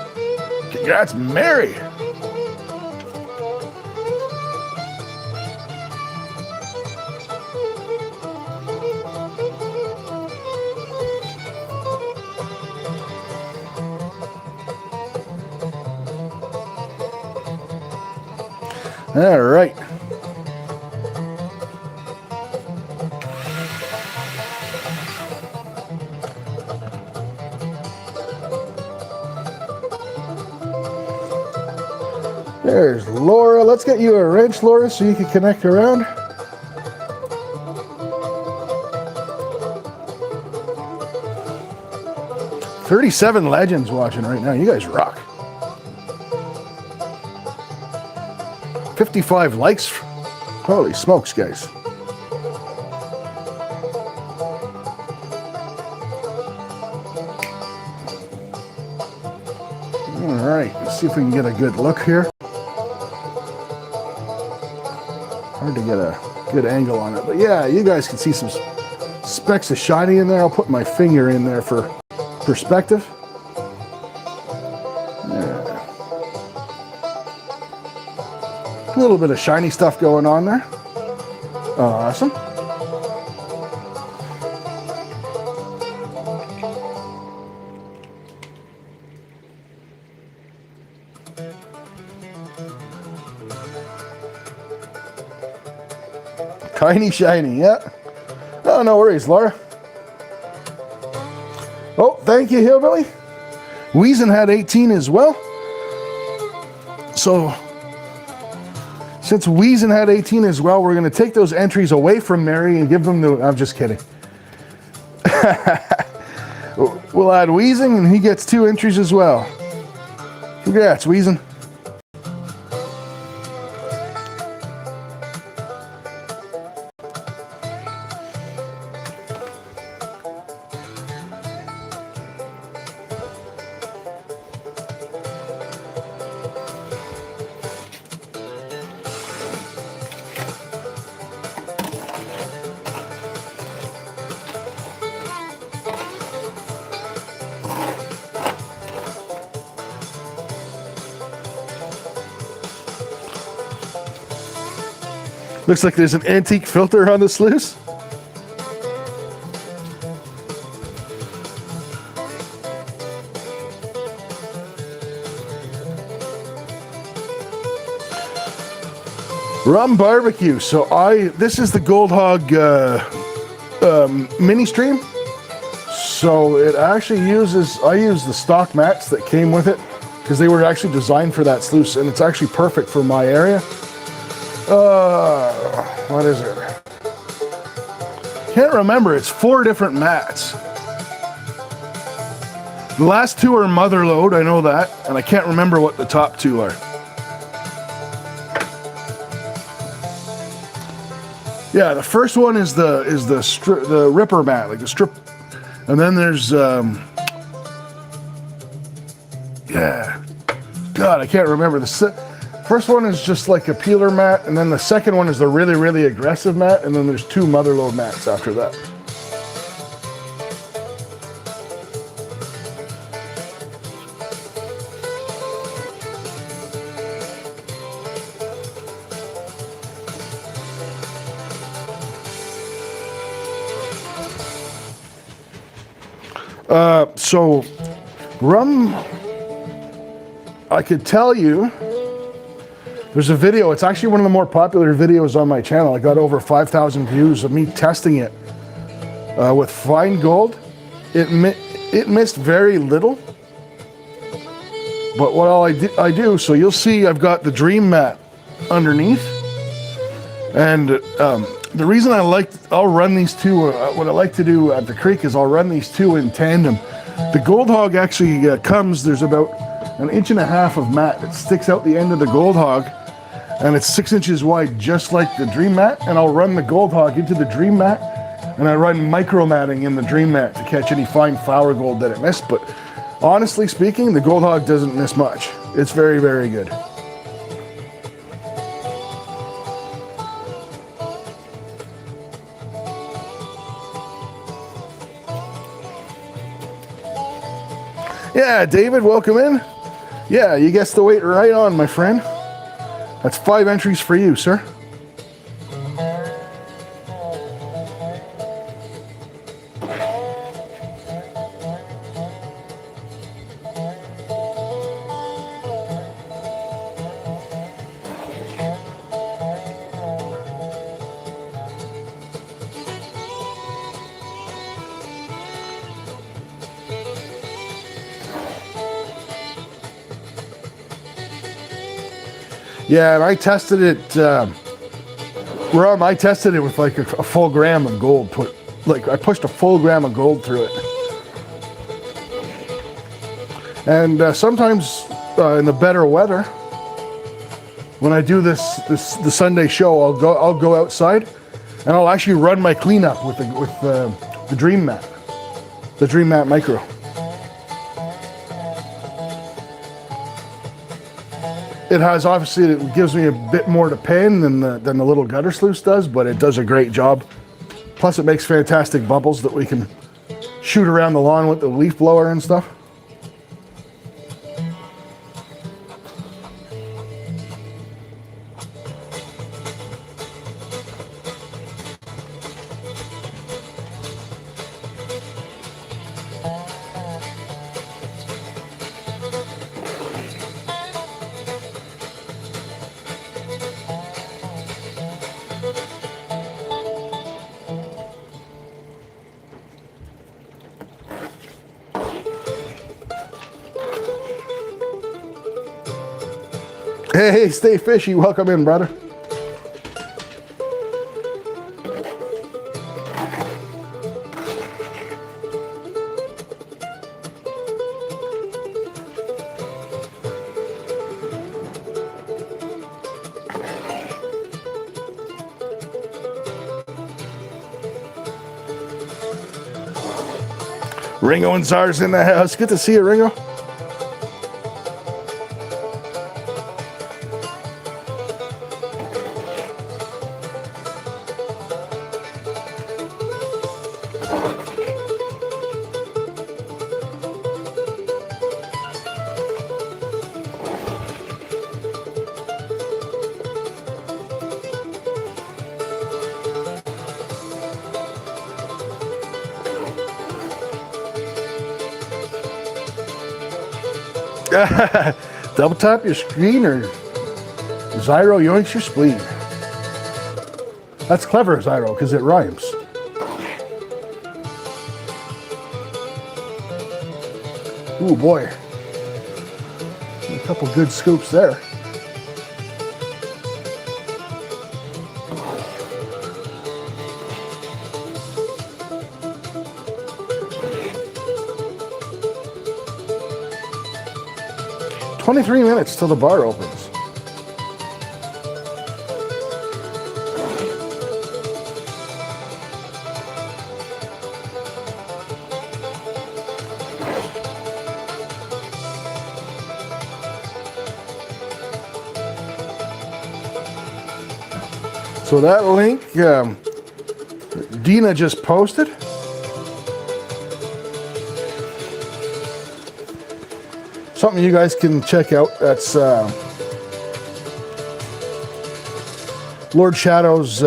Congrats, Mary. All right. There's Laura. Let's get you a wrench, Laura, so you can connect around. "37 legends watching right now. You guys rock. 55 likes. Holy smokes, guys. All right, let's see if we can get a good look here. Hard to get a good angle on it, but yeah, you guys can see some specks of shiny in there. I'll put my finger in there for perspective. Yeah. A little bit of shiny stuff going on there. Awesome. Tiny shiny, yeah. Oh, no worries, Laura. Oh, thank you, Hillbilly. Weezen had 18 as well. So, since Weezen had 18 as well, we're going to take those entries away from Mary and give them to... I'm just kidding. We'll add Weezen, and he gets 2 entries as well. Congrats, Weezen. Looks like there's an antique filter on the sluice. Rum barbecue. So this is the Gold Hog mini stream. So it actually I use the stock mats that came with it because they were actually designed for that sluice, and it's actually perfect for my area. What is it? Can't remember. It's 4 different mats. The last 2 are mother load, I know that, and I can't remember what the top 2 are. Yeah, the first one is the ripper mat, like the strip, and then there's God, I can't remember. The first one is just like a peeler mat, and then the second one is the really, really aggressive mat, and then there's 2 mother load mats after that. So rum, I could tell you, there's a video, it's actually one of the more popular videos on my channel. I got over 5,000 views of me testing it with fine gold. It missed very little, but what I do, so you'll see I've got the Dream mat underneath, and the reason I'll run these 2, what I like to do at the creek is I'll run these 2 in tandem. The Gold Hog actually there's about 1.5 inches of mat that sticks out the end of the Gold Hog, and it's 6 inches wide, just like the Dream mat, and I'll run the Gold Hog into the Dream mat, and I run micro matting in the Dream mat to catch any fine flower gold that it missed. But honestly speaking, the Gold Hog doesn't miss much. It's very, very good. Yeah, David, welcome in. Yeah, you guessed the weight right on, my friend. That's 5 entries for you, sir. Yeah, and I tested it, rum, I tested it with like a full gram of gold. I pushed a full gram of gold through it. And sometimes in the better weather, when I do the Sunday show, I'll go outside and I'll actually run my cleanup with the Dream mat, the Dream mat Micro. It has, obviously, it gives me a bit more to pen than the little gutter sluice does, but it does a great job. Plus it makes fantastic bubbles that we can shoot around the lawn with the leaf blower and stuff. Hey, stay fishy. Welcome in, brother. Ringo and Czar's in the house. Good to see you, Ringo. Double tap your screen or Zyro yoinks your spleen. That's clever, Zyro, because it rhymes. Ooh, boy. A couple good scoops there. "23 minutes till the bar opens." So that link Dina just posted, something you guys can check out. That's Lord Shadow's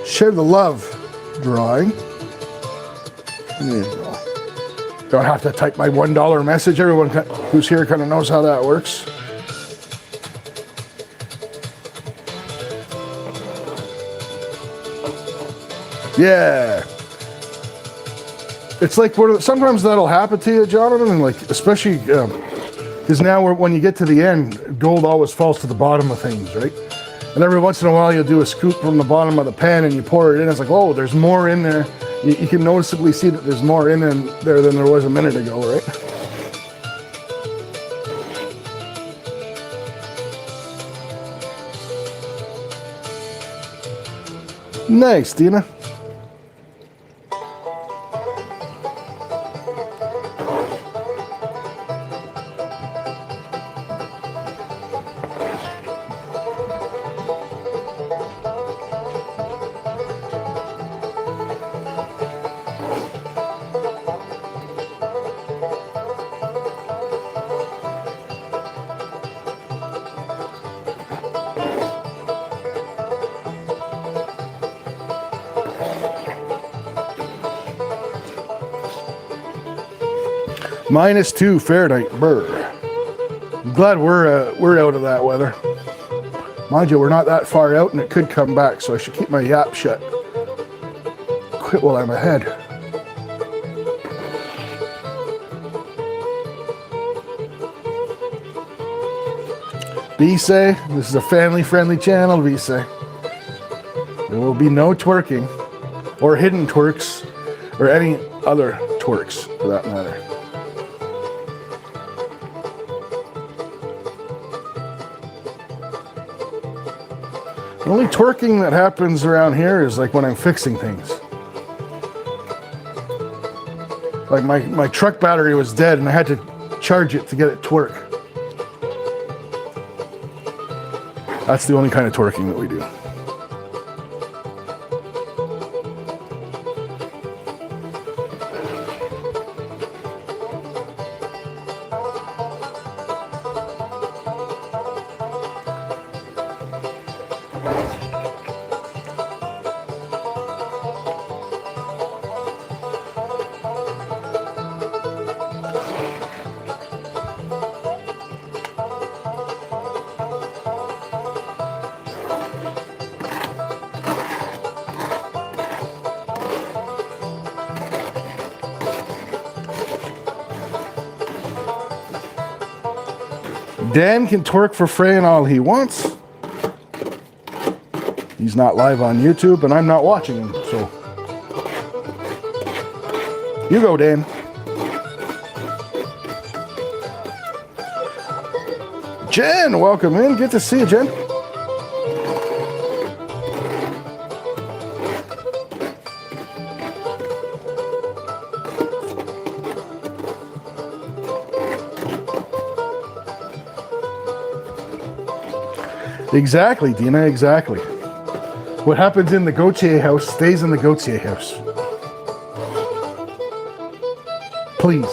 Share the Love drawing. There you go. Don't have to type my $1 message. Everyone who's here kind of knows how that works. Yeah. It's like sometimes that'll happen to you, Jonathan, and like especially because now when you get to the end, gold always falls to the bottom of things, right? And every once in a while you'll do a scoop from the bottom of the pan and you pour it in. It's like, oh, there's more in there. You can noticeably see that there's more in there than there was a minute ago, right? Nice, Dina. -2 Fahrenheit. Brr. I'm glad we're out of that weather. Mind you, we're not that far out, and it could come back, so I should keep my yap shut. Quit while I'm ahead. Vise, this is a family-friendly channel, Vise. There will be no twerking, or hidden twerks, or any other twerks, for that matter. The only twerking that happens around here is like when I'm fixing things. Like my truck battery was dead and I had to charge it to get it to work. That's the only kind of twerking that we do. Dan can twerk for Frey all he wants. He's not live on YouTube, and I'm not watching him, so. You go, Dan. Jen, welcome in. Good to see you, Jen. Exactly, Dina, exactly. What happens in the Gautier house stays in the Gautier house. Please.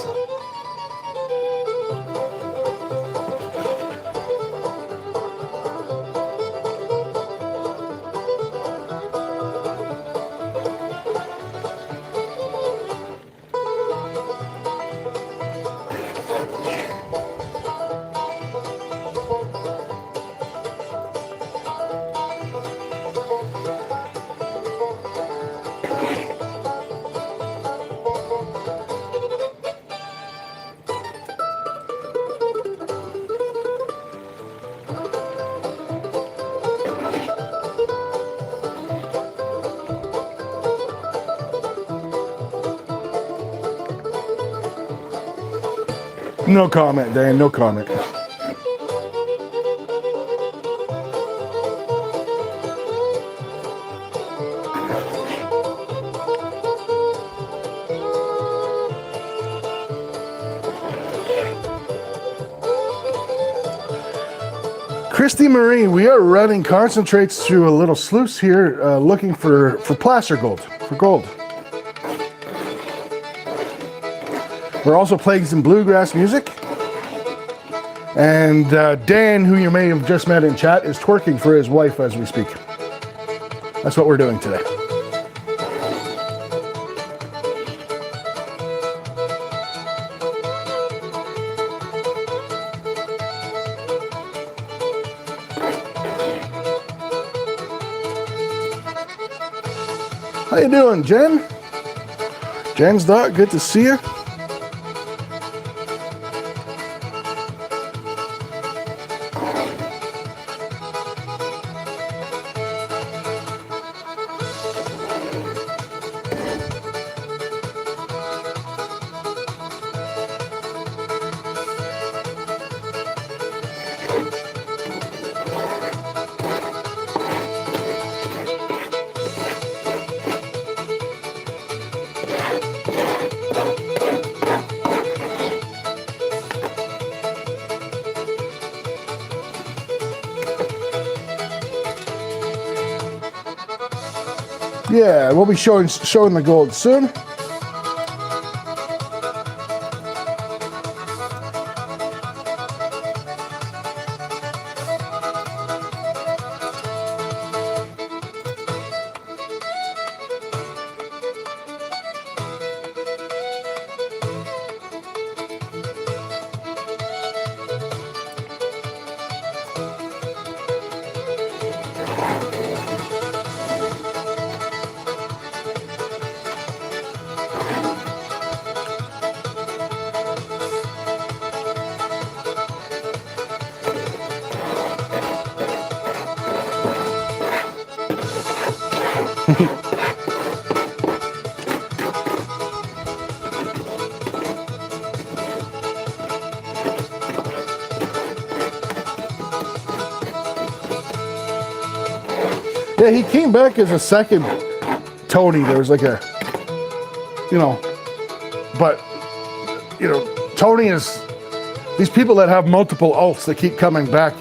No comment, Dan, no comment. Christy Marie, we are running concentrates through a little sluice here, looking for placer gold, for gold. We're also playing some bluegrass music. And Dan, who you may have just met in chat, is twerking for his wife as we speak. That's what we're doing today. How you doing, Jen? Jen's Doc, good to see you. Yeah, we'll be showing the gold soon. Yeah, he came back as a second Tony. There was like a, but, Tony is, these people that have multiple alts that keep coming back,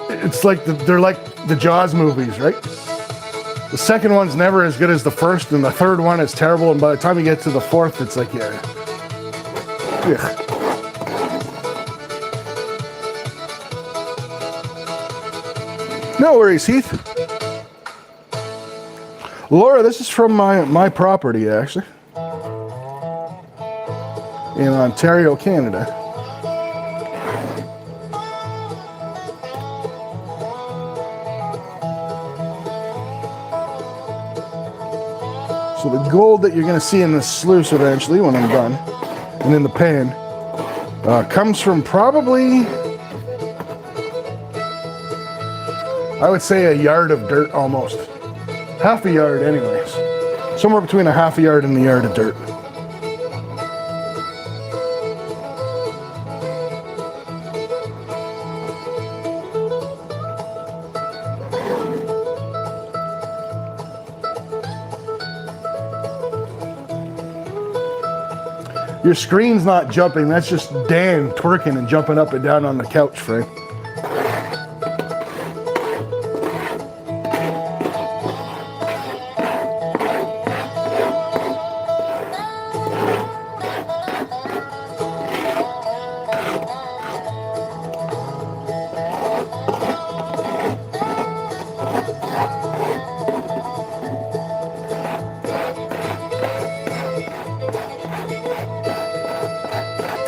it's like, they're like the Jaws movies, right? The second one's never as good as the first, and the third one is terrible, and by the time you get to the fourth, it's like, yeah. Ugh. No worries, Heath. Laura, this is from my property, actually, in Ontario, Canada. So the gold that you're going to see in this sluice eventually, when I'm done, and in the pan, comes from probably, I would say, a yard of dirt almost. Half a yard anyways. Somewhere between a half a yard and a yard of dirt. Your screen's not jumping, that's just Dan twerking and jumping up and down on the couch, Frank.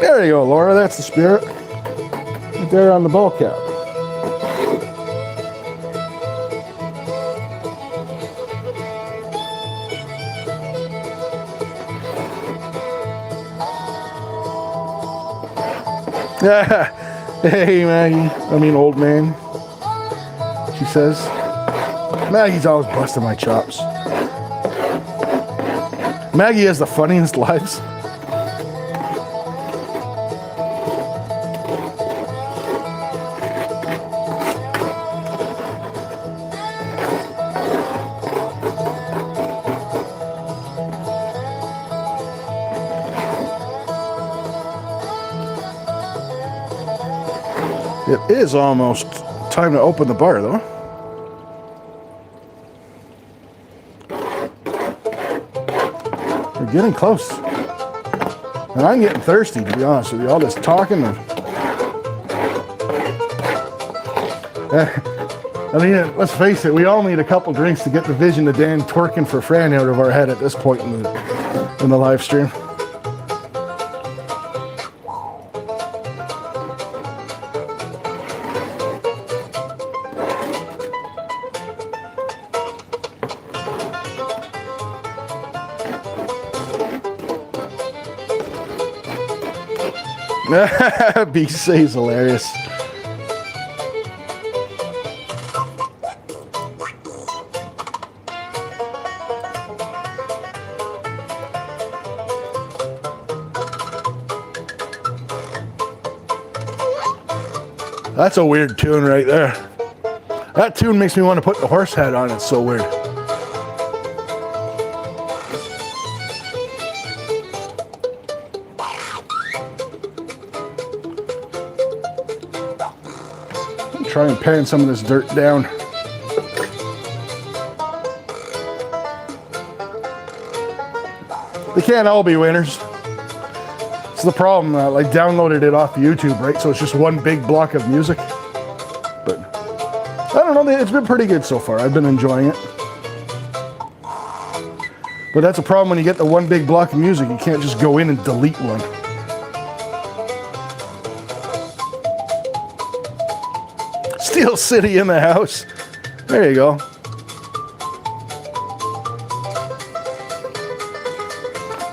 There you go, Laura, that's the spirit. Right there on the ball cap. Hey, Maggie. Old man. She says. Maggie's always busting my chops. Maggie has the funniest lives. It is almost time to open the bar, though. We're getting close. And I'm getting thirsty, to be honest with you. All this talking. I mean, let's face it, we all need a couple drinks to get the vision of Dan twerking for Fran out of our head at this point in the live stream. BC is hilarious. That's a weird tune right there. That tune makes me want to put the horse head on. It's so weird. Try and pan some of this dirt down. They can't all be winners. It's the problem. I downloaded it off YouTube, right? So it's just one big block of music. But I don't know. It's been pretty good so far. I've been enjoying it. But that's a problem when you get the one big block of music. You can't just go in and delete one. Steel City in the house. There you go.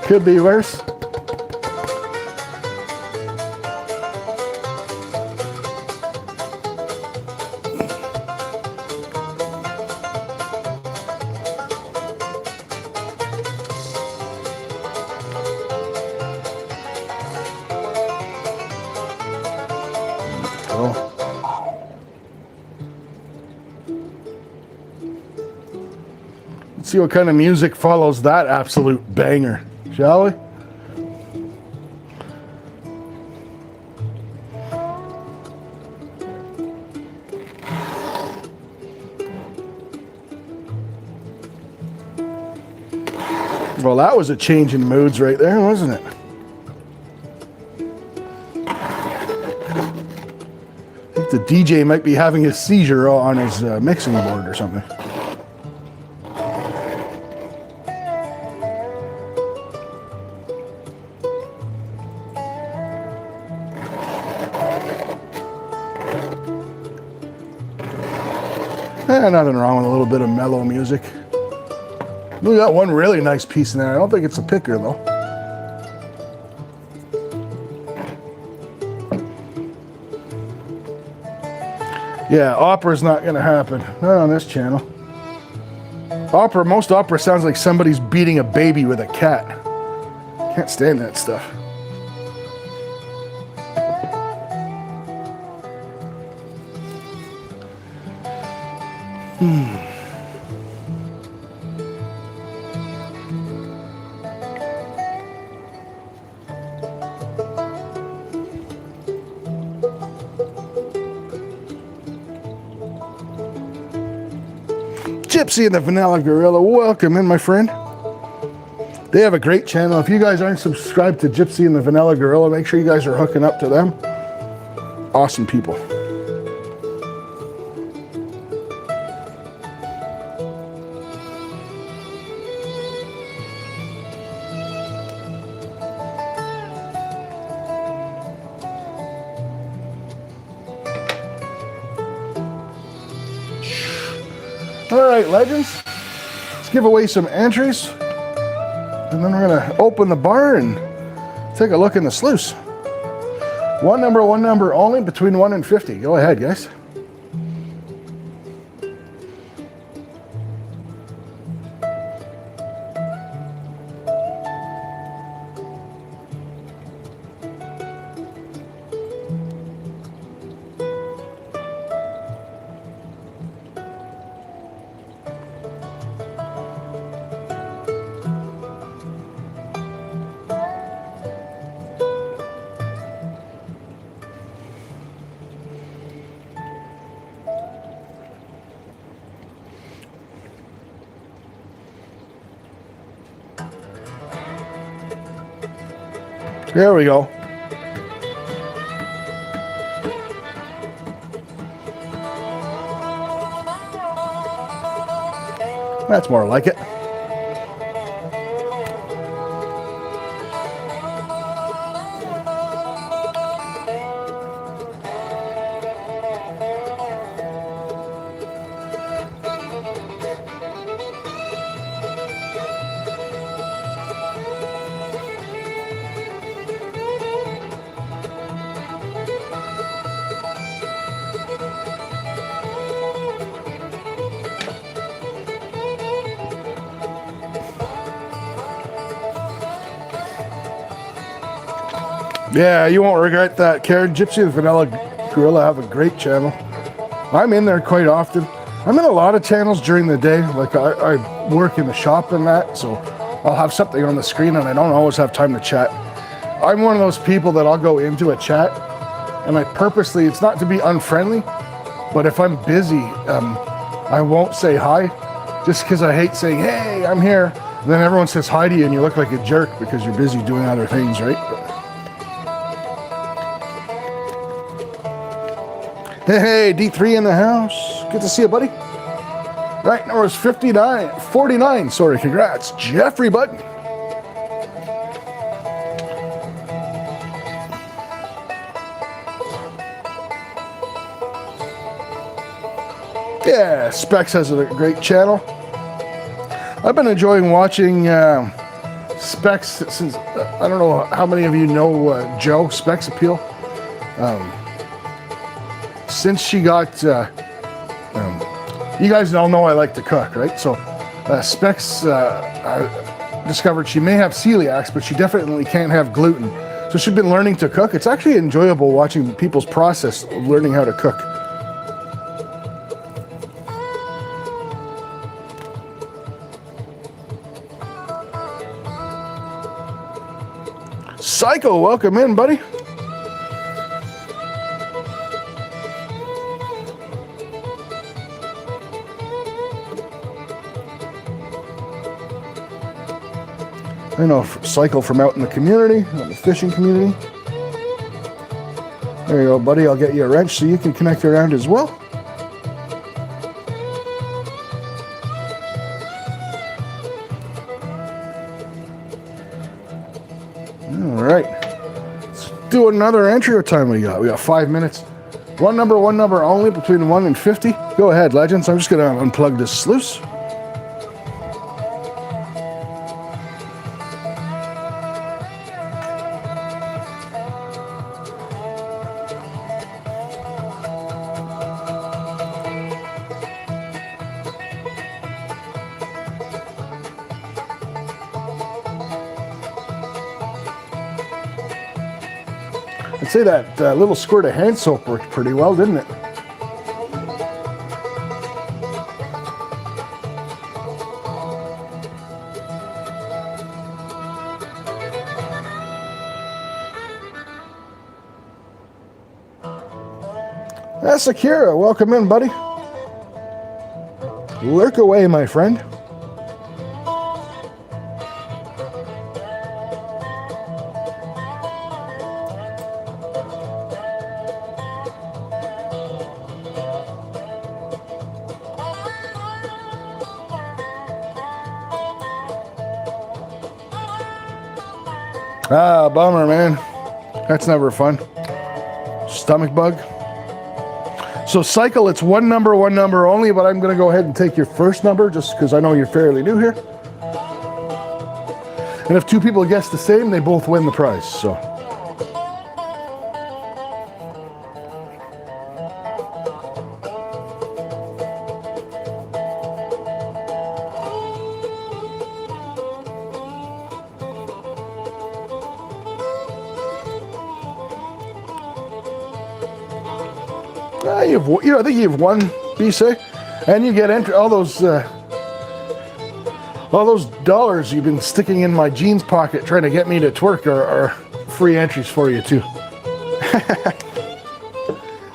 Could be worse. Let's see what kind of music follows that absolute banger, shall we? Well, that was a change in moods right there, wasn't it? I think the DJ might be having a seizure on his mixing board or something. Nothing wrong with a little bit of mellow music. We got one really nice piece in there. I don't think it's a picker though. Yeah, opera's not gonna happen. Not on this channel. Most opera sounds like somebody's beating a baby with a cat. Can't stand that stuff. Gypsy and the Vanilla Gorilla, welcome in, my friend. They have a great channel. If you guys aren't subscribed to Gypsy and the Vanilla Gorilla, make sure you guys are hooking up to them. Awesome people. All right, legends, let's give away some entries, and then we're gonna open the bar and take a look in the sluice. One number only, between 1 and 50. Go ahead, guys. There we go. That's more like it. Yeah, you won't regret that, Karen. Gypsy the Vanilla Gorilla have a great channel. I'm in there quite often. I'm in a lot of channels during the day. Like I work in the shop and that, so I'll have something on the screen and I don't always have time to chat. I'm one of those people that I'll go into a chat and I purposely, it's not to be unfriendly, but if I'm busy, I won't say hi just because I hate saying, hey, I'm here. And then everyone says hi to you and you look like a jerk because you're busy doing other things, right? Hey, D3 in the house. Good to see you, buddy. Right, number is 49, sorry, congrats. Jeffrey, bud. Yeah, Specs has a great channel. I've been enjoying watching Specs since, I don't know how many of you know Joe, Specs Appeal. Since she got, you guys all know I like to cook, right? So Specs, I discovered she may have celiacs, but she definitely can't have gluten. So she's been learning to cook. It's actually enjoyable watching people's process of learning how to cook. Psycho, welcome in, buddy. I know Cycle from out in the community, in the fishing community. There you go, buddy. I'll get you a wrench so you can connect around as well. All right. Let's do another entry. What time we got? We got 5 minutes. One number only between 1 and 50. Go ahead, legends. I'm just going to unplug this sluice. I'd say that little squirt of hand soap worked pretty well, didn't it? That's Akira. Welcome in, buddy. Lurk away, my friend. Ah, bummer, man. That's never fun. Stomach bug. So Cycle, it's one number only, but I'm going to go ahead and take your first number just because I know you're fairly new here. And if two people guess the same, they both win the prize. So. I think you've won, BC, and you get all those dollars you've been sticking in my jeans pocket trying to get me to twerk are free entries for you too.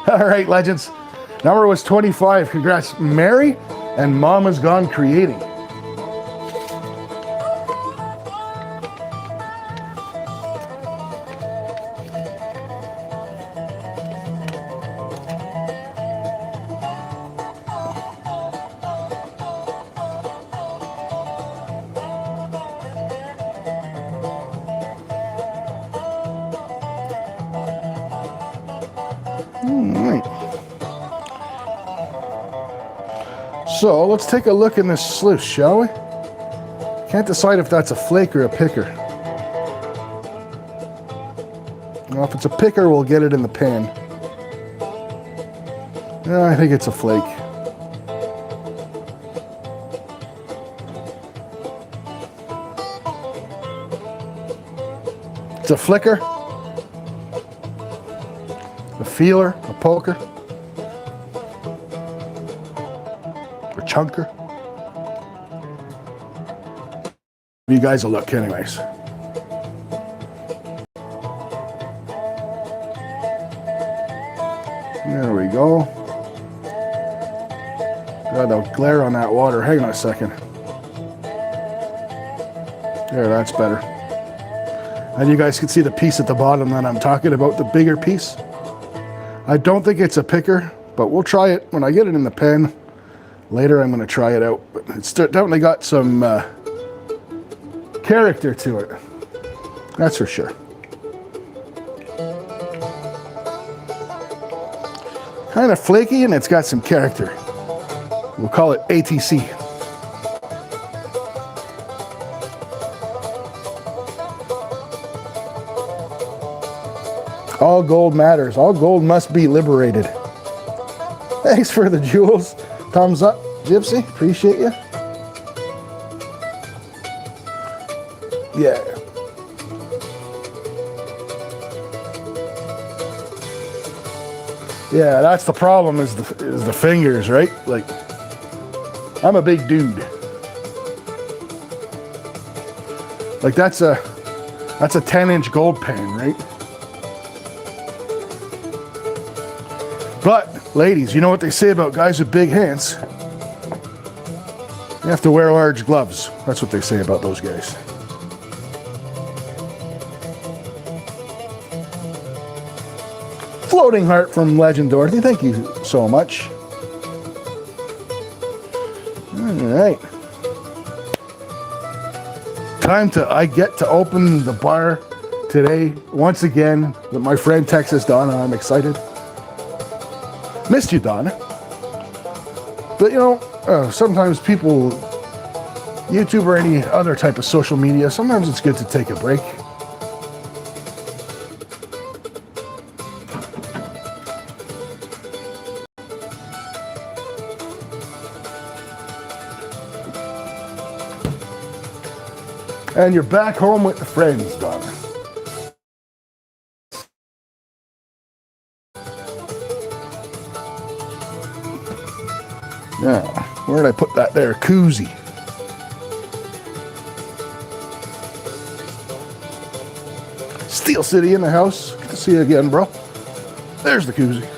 All right, legends. Number was 25. Congrats, Mary and Mama's Gone Creating. So let's take a look in this sluice, shall we? Can't decide if that's a flake or a picker. Well, if it's a picker, we'll get it in the pan. Yeah, I think it's a flake. It's a flicker, a feeler, a poker, a chunker. You guys will look anyways. There we go. God, the glare on that water. Hang on a second. There, that's better. And you guys can see the piece at the bottom that I'm talking about, the bigger piece. I don't think it's a picker, but we'll try it when I get it in the pen. Later I'm going to try it out. But it's definitely got some character to it. That's for sure. Kind of flaky, and it's got some character. We'll call it ATC. All gold matters. All gold must be liberated. Thanks for the jewels. Thumbs up, Gypsy. Appreciate you. Yeah. Yeah, that's the problem is the fingers, right? Like, I'm a big dude. Like that's a 10-inch gold pen, right? But, ladies, you know what they say about guys with big hands? You have to wear large gloves. That's what they say about those guys. Floating heart from Legend Dorothy. Thank you so much. All right. I get to open the bar today once again with my friend Texas Donna. I'm excited. Missed you, Donna. But you know, sometimes people, YouTube or any other type of social media, sometimes it's good to take a break. And you're back home with the friends, Donna. Now, where did I put that there? Koozie. Steel City in the house. Good to see you again, bro. There's the koozie.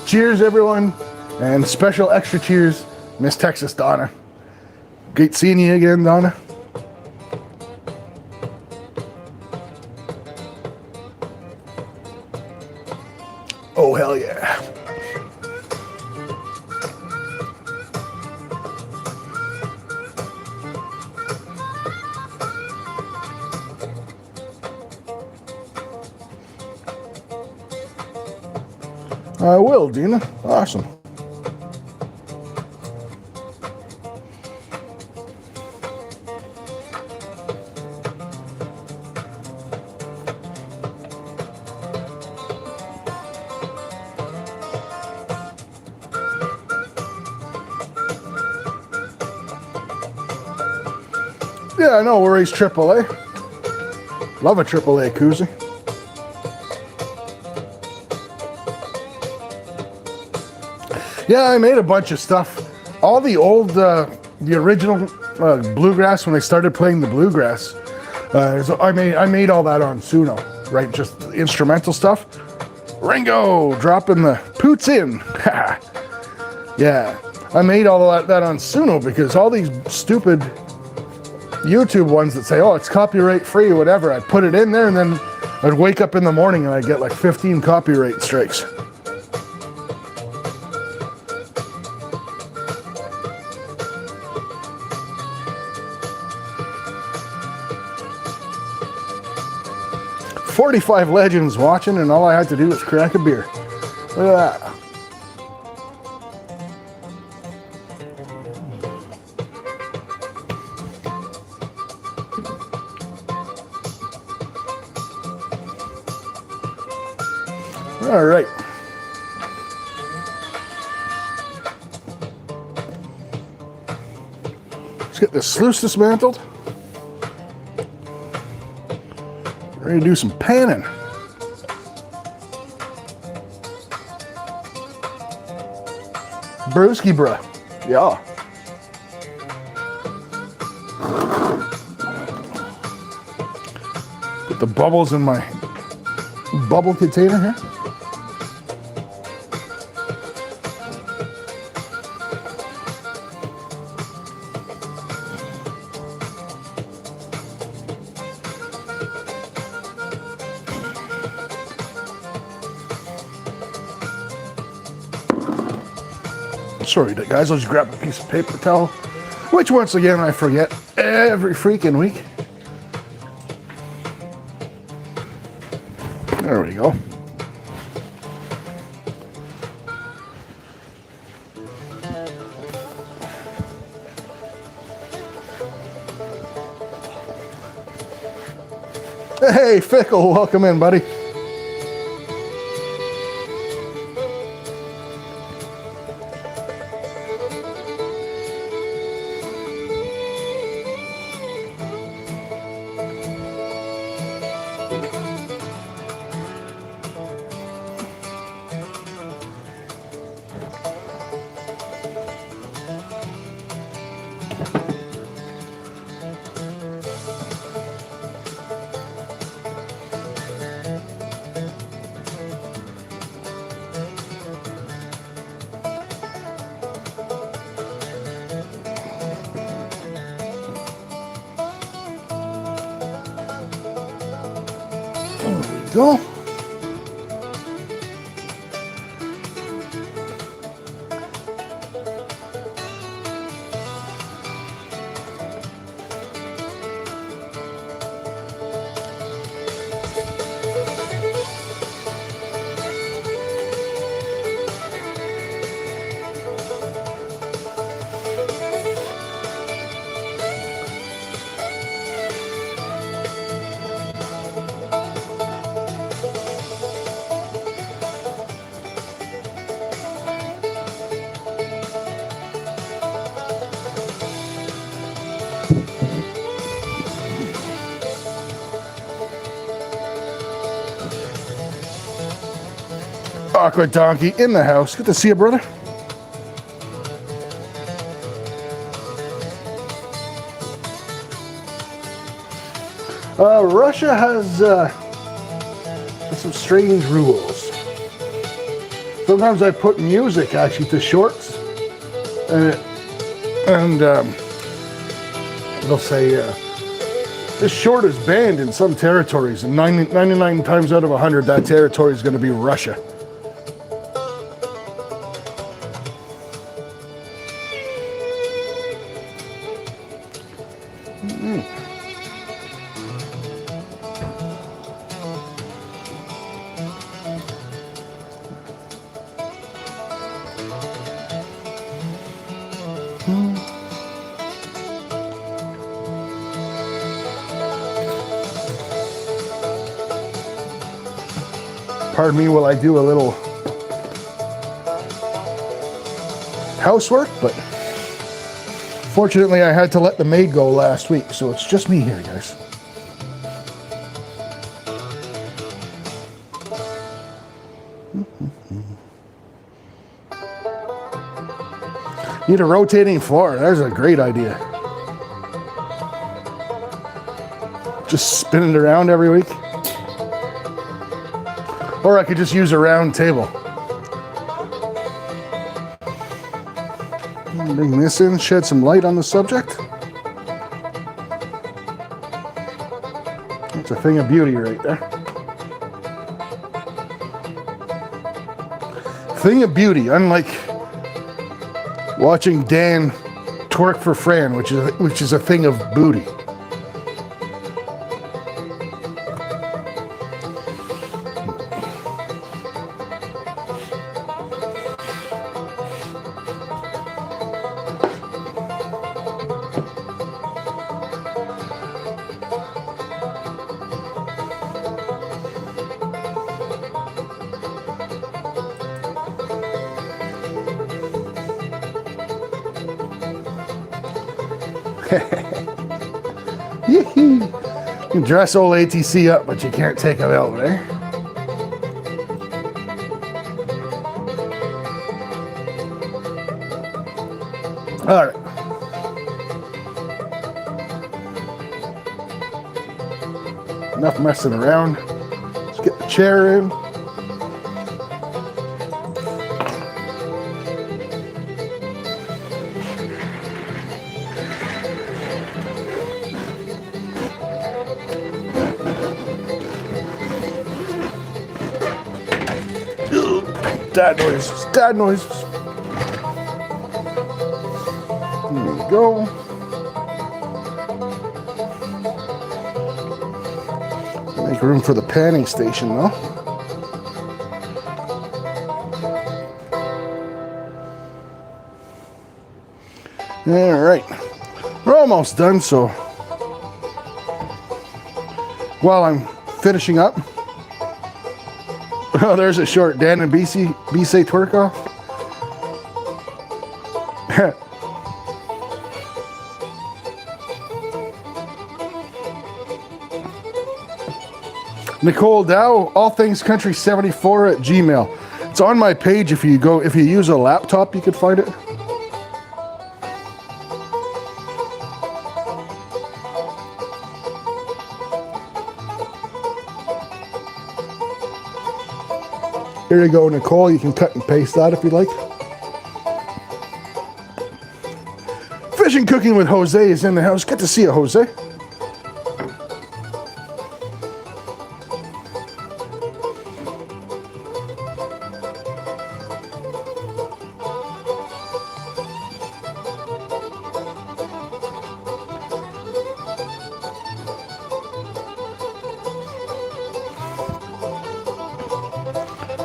Cheers, everyone, and special extra cheers, Miss Texas Donna. Great seeing you again, Donna. Oh, hell yeah. I will, Dina. Awesome. Yeah, I know, we're raised AAA. Love a AAA koozie. Yeah, I made a bunch of stuff. All the old, the original bluegrass, when I started playing the bluegrass, so I made all that on Suno, right? Just instrumental stuff. Ringo dropping the poots in. Yeah, I made all that on Suno because all these stupid YouTube ones that say, oh, it's copyright free or whatever, I'd put it in there and then I'd wake up in the morning and I'd get like 15 copyright strikes. 45 legends watching, and all I had to do was crack a beer. Look at that. All right. Let's get this sluice dismantled. Ready to do some panning. Brewski bruh. Yeah. Put the bubbles in my bubble container here. Sorry, guys, I'll just grab a piece of paper towel, which once again I forget every freaking week. There we go. Hey, Fickle, welcome in, buddy. Go. Aqua Donkey in the house. Good to see you, brother. Russia has some strange rules. Sometimes I put music actually to shorts, and they'll say this short is banned in some territories, and 99 times out of 100, that territory is going to be Russia. Pardon me while I do a little housework, but fortunately I had to let the maid go last week, so it's just me here, guys. Need a rotating floor. There's a great idea. Just spin it around every week. Or I could just use a round table. Bring this in, shed some light on the subject. It's a thing of beauty right there. Thing of beauty, unlike watching Dan twerk for Fran, which is a thing of booty. You can dress old ATC up, but you can't take him out, eh? All right. Enough messing around. Let's get the chair in. Dad noises, dad noises. There we go. Make room for the panning station though. All right, we're almost done, so while I'm finishing up, oh, there's a short Dan and BC twerk off. Nicole Dow, all things country 74 at Gmail. It's on my page. If you use a laptop, you could find it. Here you go, Nicole. You can cut and paste that if you like. Fish and Cooking with Jose is in the house. Good to see you, Jose.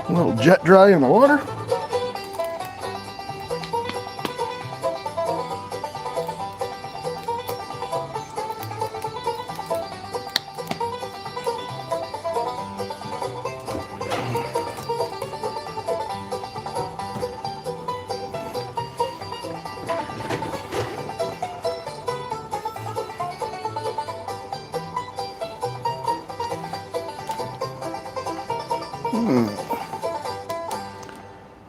A little jet dry in the water.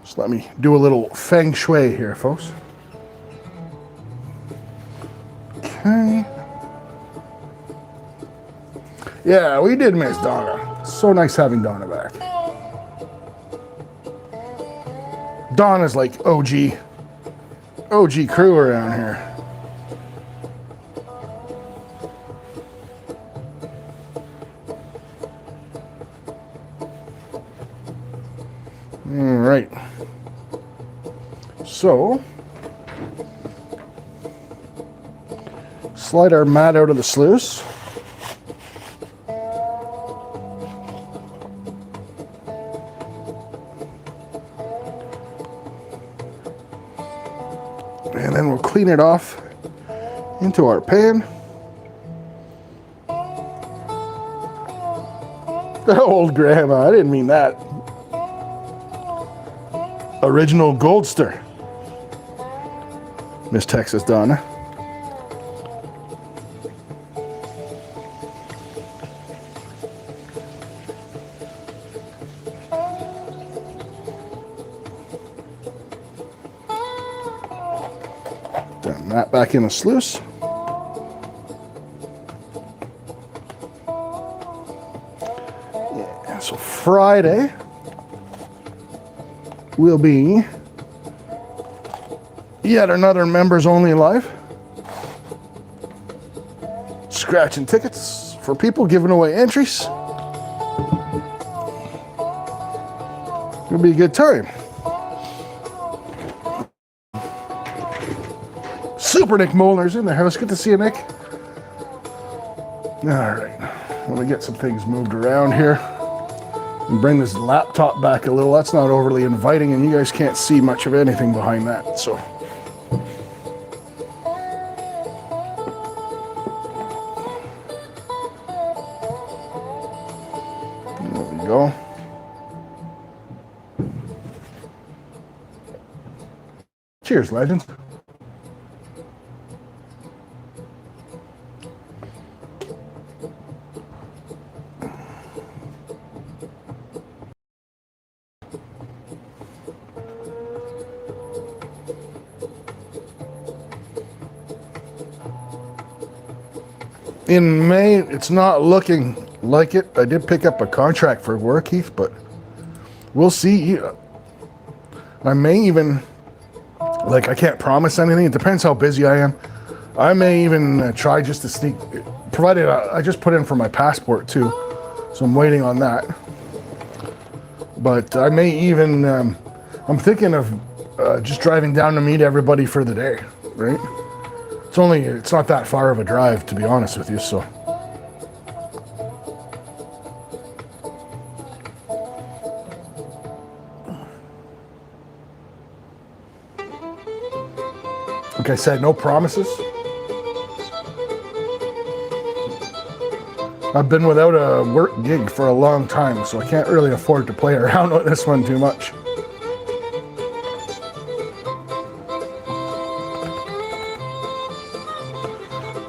Just let me do a little feng shui here, folks. Okay. Yeah, we did miss Donna. So nice having Donna back. Donna's like OG crew around here. All right. So, slide our mat out of the sluice. And then we'll clean it off into our pan. Old grandma, I didn't mean that. Original Goldster. Miss Texas Donna. Done that back in the sluice. Yeah, so Friday will be yet another members only live. Scratching tickets for people, giving away entries. It'll be a good time. Super Nick Molnar's in the house. Good to see you, Nick. All right, let me get some things moved around here and bring this laptop back a little. That's not overly inviting, and you guys can't see much of anything behind that, so. There we go. Cheers, legends. in May, it's not looking like it. I did pick up a contract for work, Heath, but we'll see. I may even, like, I can't promise anything. It depends how busy I am. I may even try just to sneak, provided I just put in for my passport too, so I'm waiting on that. But I may even, I'm thinking of just driving down to meet everybody for the day, right? It's not that far of a drive, to be honest with you, so. Like I said, no promises. I've been without a work gig for a long time, so I can't really afford to play around with this one too much.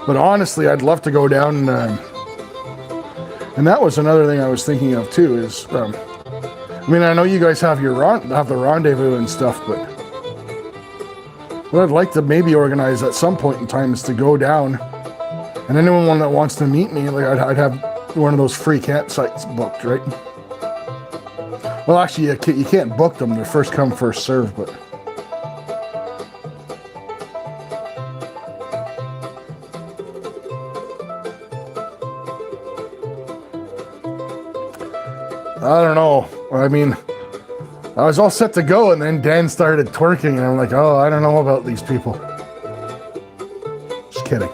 But honestly, I'd love to go down, and that was another thing I was thinking of too. Is, I mean, I know you guys have the rendezvous and stuff, but what I'd like to maybe organize at some point in time is to go down, and anyone that wants to meet me, like I'd have one of those free campsites booked, right? Well, actually, you can't book them; they're first come, first serve, but. I don't know. I mean, I was all set to go, and then Dan started twerking, and I'm like, oh, I don't know about these people. Just kidding.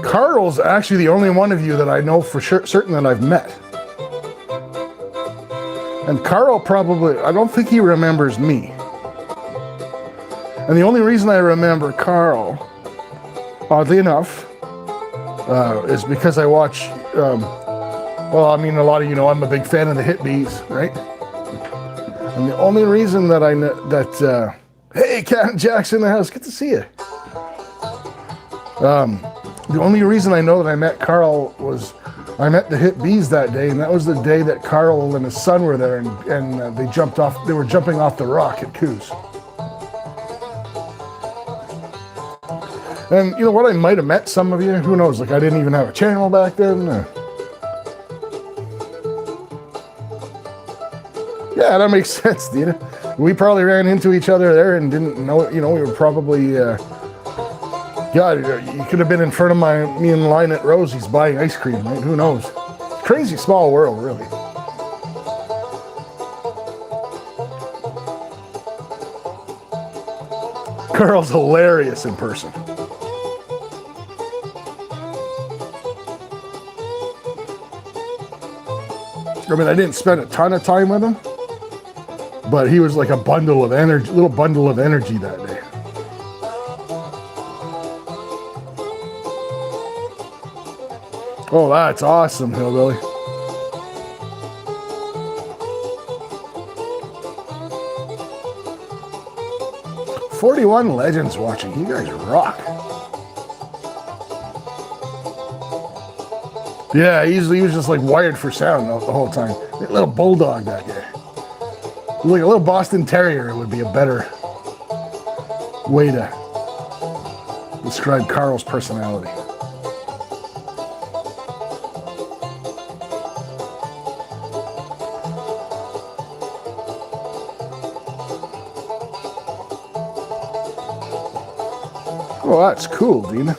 Carl's actually the only one of you that I know for sure, certain that I've met. And Carl probably, I don't think he remembers me. And the only reason I remember Carl, oddly enough, is because I watch, well, I mean, a lot of you know I'm a big fan of the Hit Bees, right? And the only reason that I know that, hey, Captain Jack's in the house, good to see you. The only reason I know that I met Carl was I met the Hit Bees that day, and that was the day that Carl and his son were there, and they were jumping off the rock at Coos. And you know what, I might have met some of you, who knows, like I didn't even have a channel back then. Yeah, that makes sense, Dina. We probably ran into each other there and didn't know it, you know, we were probably, God, you could have been in front of me in line at Rosie's buying ice cream, right? Who knows? Crazy small world, really. Carl's hilarious in person. I mean, I didn't spend a ton of time with him, but he was like a bundle of energy, little bundle of energy that day. Oh, that's awesome, Hillbilly. "41 Legends watching. You guys rock." Yeah, he was just like wired for sound the whole time. That little bulldog, that guy. Like a little Boston Terrier would be a better way to describe Carl's personality. Oh, that's cool, Dina.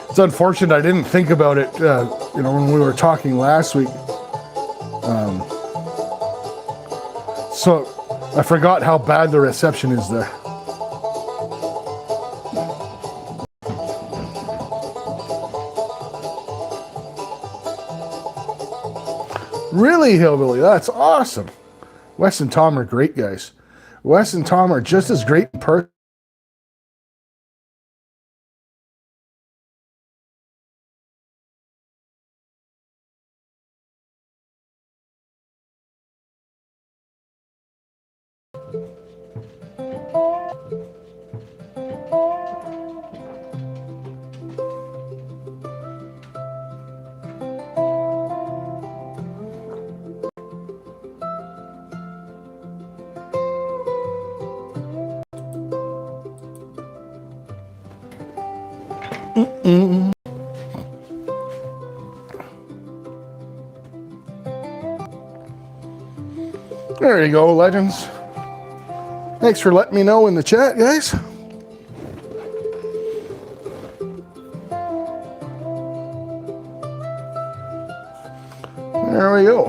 It's unfortunate I didn't think about it you know, when we were talking last week. So I forgot how bad the reception is there. Really, Hillbilly? That's awesome. Wes and Tom are great guys. Wes and Tom are just as great in person. There you go, legends. Thanks for letting me know in the chat, guys. There we go.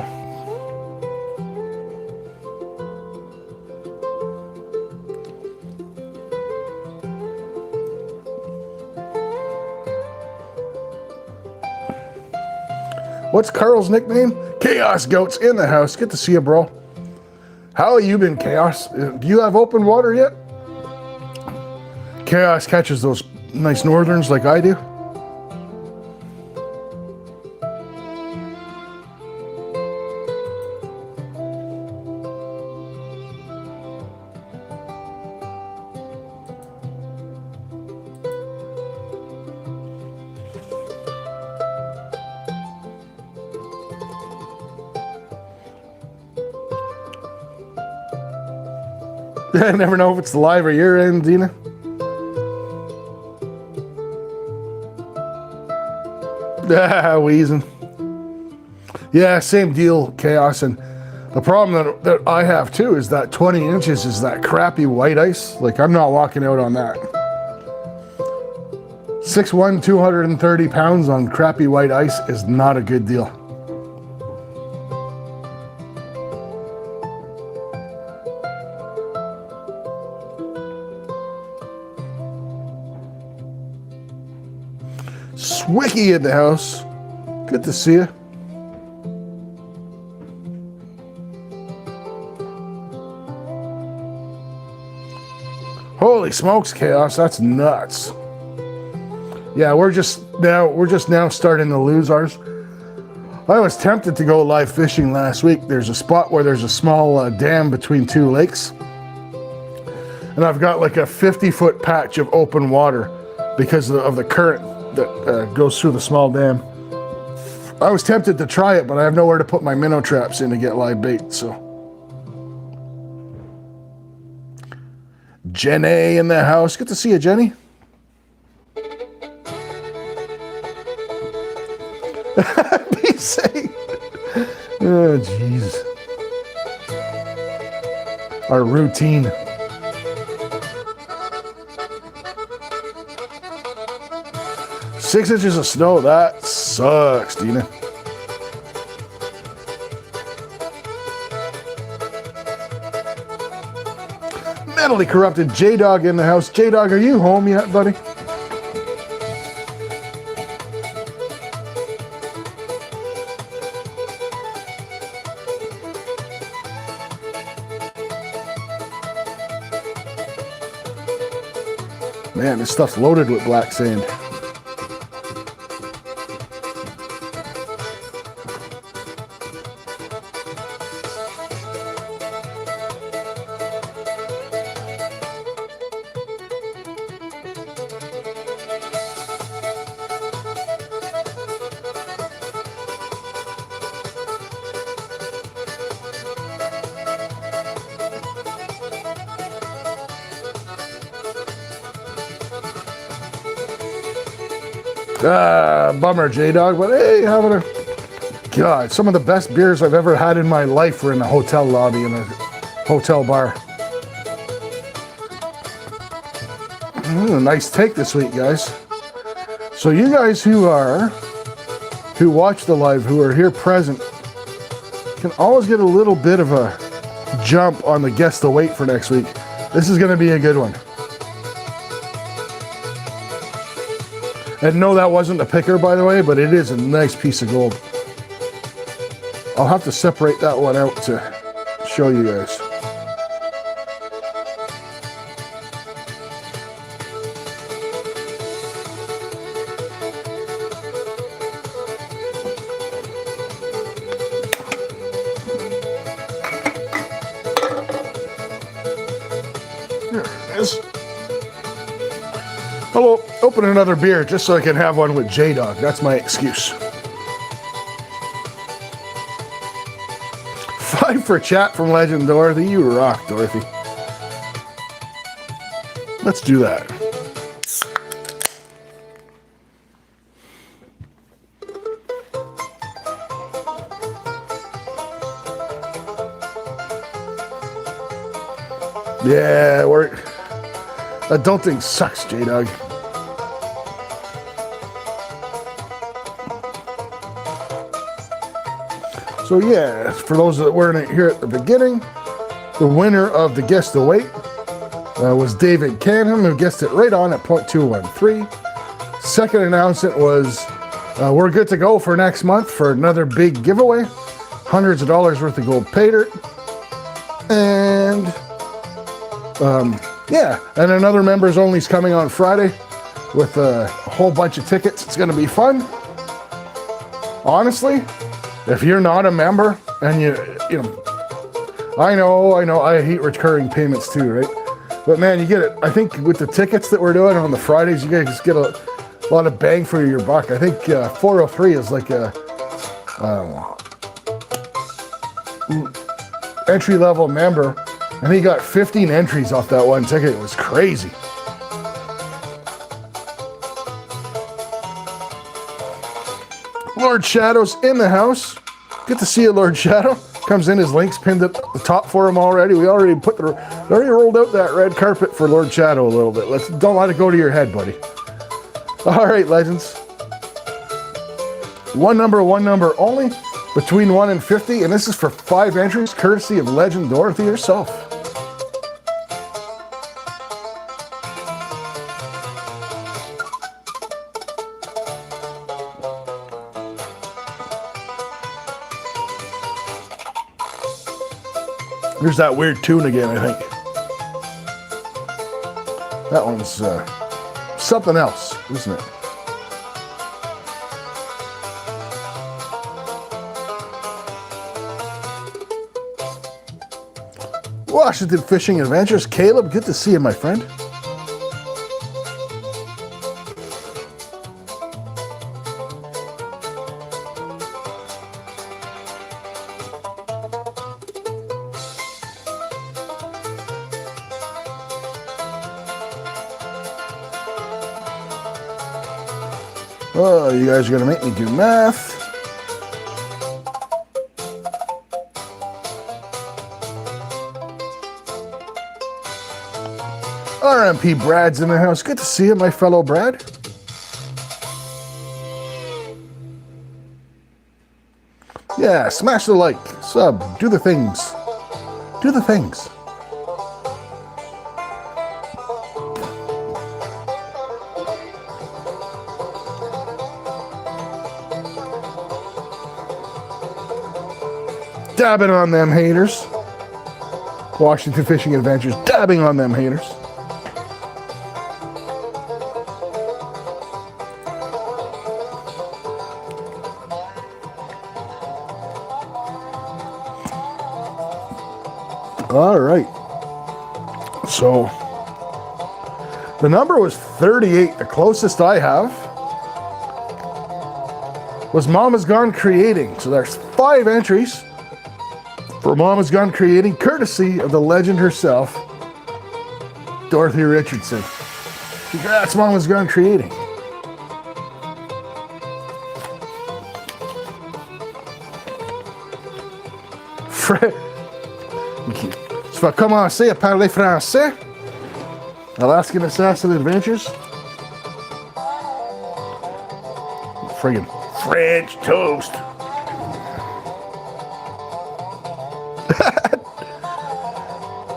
What's Carl's nickname? Chaos Goats in the house. Good to see you, bro. How have you been, Chaos? Do you have open water yet? Chaos catches those nice northerns like I do. I never know if it's live or your end, Dina. Wheezing. Yeah, same deal, Chaos. And the problem that I have too is that 20 inches is that crappy white ice. Like, I'm not walking out on that. 6'1", 230 pounds on crappy white ice is not a good deal. Swicky in the house. Good to see you. Holy smokes, Chaos, that's nuts. Yeah, we're just now starting to lose ours. I was tempted to go live fishing last week. There's a spot where there's a small dam between two lakes. And I've got like a 50-foot patch of open water because of the current that goes through the small dam. I was tempted to try it, but I have nowhere to put my minnow traps in to get live bait, so. Jenny in the house. Good to see you, Jenny. Be safe. Oh, jeez. Our routine. Six inches of snow, that sucks, Dina. Mentally corrupted J-Dog in the house. J-Dog, are you home yet, buddy? Man, this stuff's loaded with black sand. Bummer, J-Dog, but hey, having a... God, some of the best beers I've ever had in my life were in a hotel lobby, in a hotel bar. A nice take this week, guys. So you guys who are who watch the live, who are here present, can always get a little bit of a jump on the guess the weight for next week. This is going to be a good one. And no, that wasn't a picker, by the way, but it is a nice piece of gold. I'll have to separate that one out to show you guys. There it is. I'll open another beer just so I can have one with J-Dog. That's my excuse. 5 for chat from Legend Dorothy. You rock, Dorothy. Let's do that. Yeah, that don't thing sucks, J-Dog. So yeah, for those that weren't here at the beginning, the winner of the Guess the Weight was David Canham, who guessed it right on at .213. Second announcement was we're good to go for next month for another big giveaway. Hundreds of dollars worth of gold pay dirt. And yeah, and another members only is coming on Friday with a whole bunch of tickets. It's going to be fun. Honestly, if you're not a member and you know, I know, I hate recurring payments too, right? But man, you get it. I think with the tickets that we're doing on the Fridays, you guys get a lot of bang for your buck. I think 403 is like a entry-level member, and he got 15 entries off that one ticket. It was crazy. Lord Shadow's in the house. Good to see you, Lord Shadow. Comes in, his links pinned at the top for him already. We already rolled out that red carpet for Lord Shadow a little bit. Don't let it go to your head, buddy. All right, legends. One number only, between 1 and 50, and this is for 5 entries, courtesy of Legend Dorothy herself. There's that weird tune again, I think. That one's something else, isn't it? Washington Fishing Adventures. Caleb, good to see you, my friend. Oh, you guys are going to make me do math. RMP Brad's in the house. Good to see you, my fellow Brad. Yeah, smash the like, sub, do the things. Do the things. Dabbing on them haters. Washington Fishing Adventures, dabbing on them haters. All right. So the number was 38. The closest I have was Mama's Gone Creating. So there's 5 entries for Mama's Gone Creating, courtesy of the legend herself, Dorothy Richardson. Congrats, Mama's Gone Creating. Tu vas commencer à parler français? Alaskan Assassin Adventures? Friggin' French toast.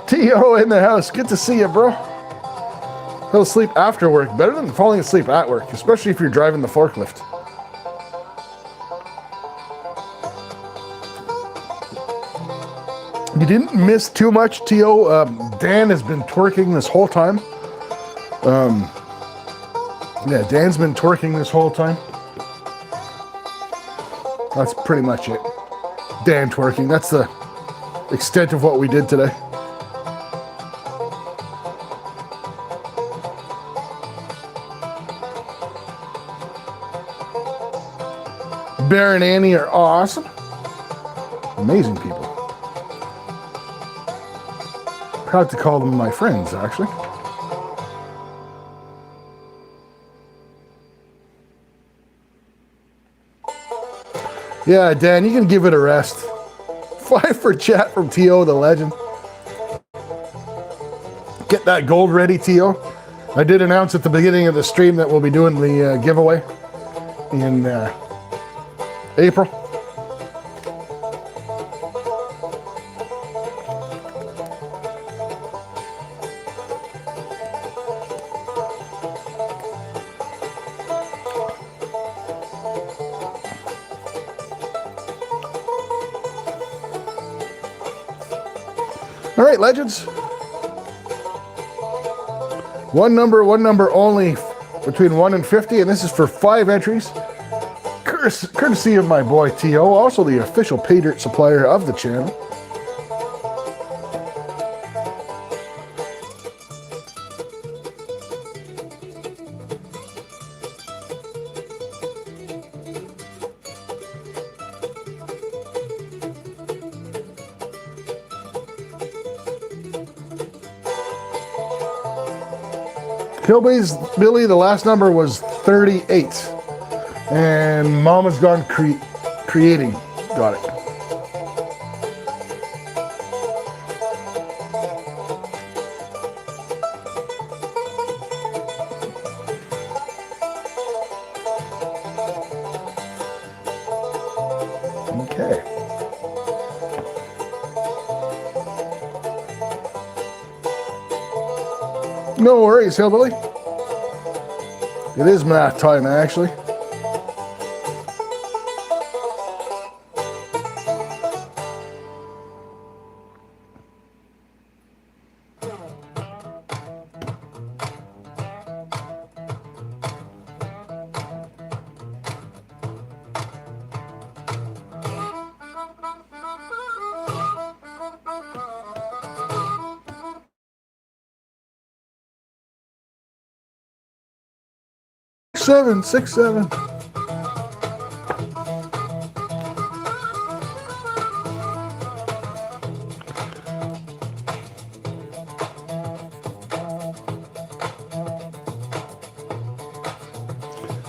T.O. in the house. Good to see you, bro. He'll sleep after work. Better than falling asleep at work, especially if you're driving the forklift. You didn't miss too much, T.O. Dan has been twerking this whole time. Yeah, Dan's been twerking this whole time. That's pretty much it. Dan twerking. That's the extent of what we did today. Bear and Annie are awesome. Amazing people. Proud to call them my friends, actually. Yeah, Dan, you can give it a rest. 5 for chat from T.O. the legend. Get that gold ready, T.O. I did announce at the beginning of the stream that we'll be doing the giveaway in April. All right, legends. One number only between 1 and 50, and this is for 5 entries. Courtesy of my boy T.O., also the official pay dirt supplier of the channel. Hillbilly's Billy, the last number was 38. And Mama's Gone Creating. Got it. Okay. No worries, Hillbilly. It is math time, actually. Six, seven.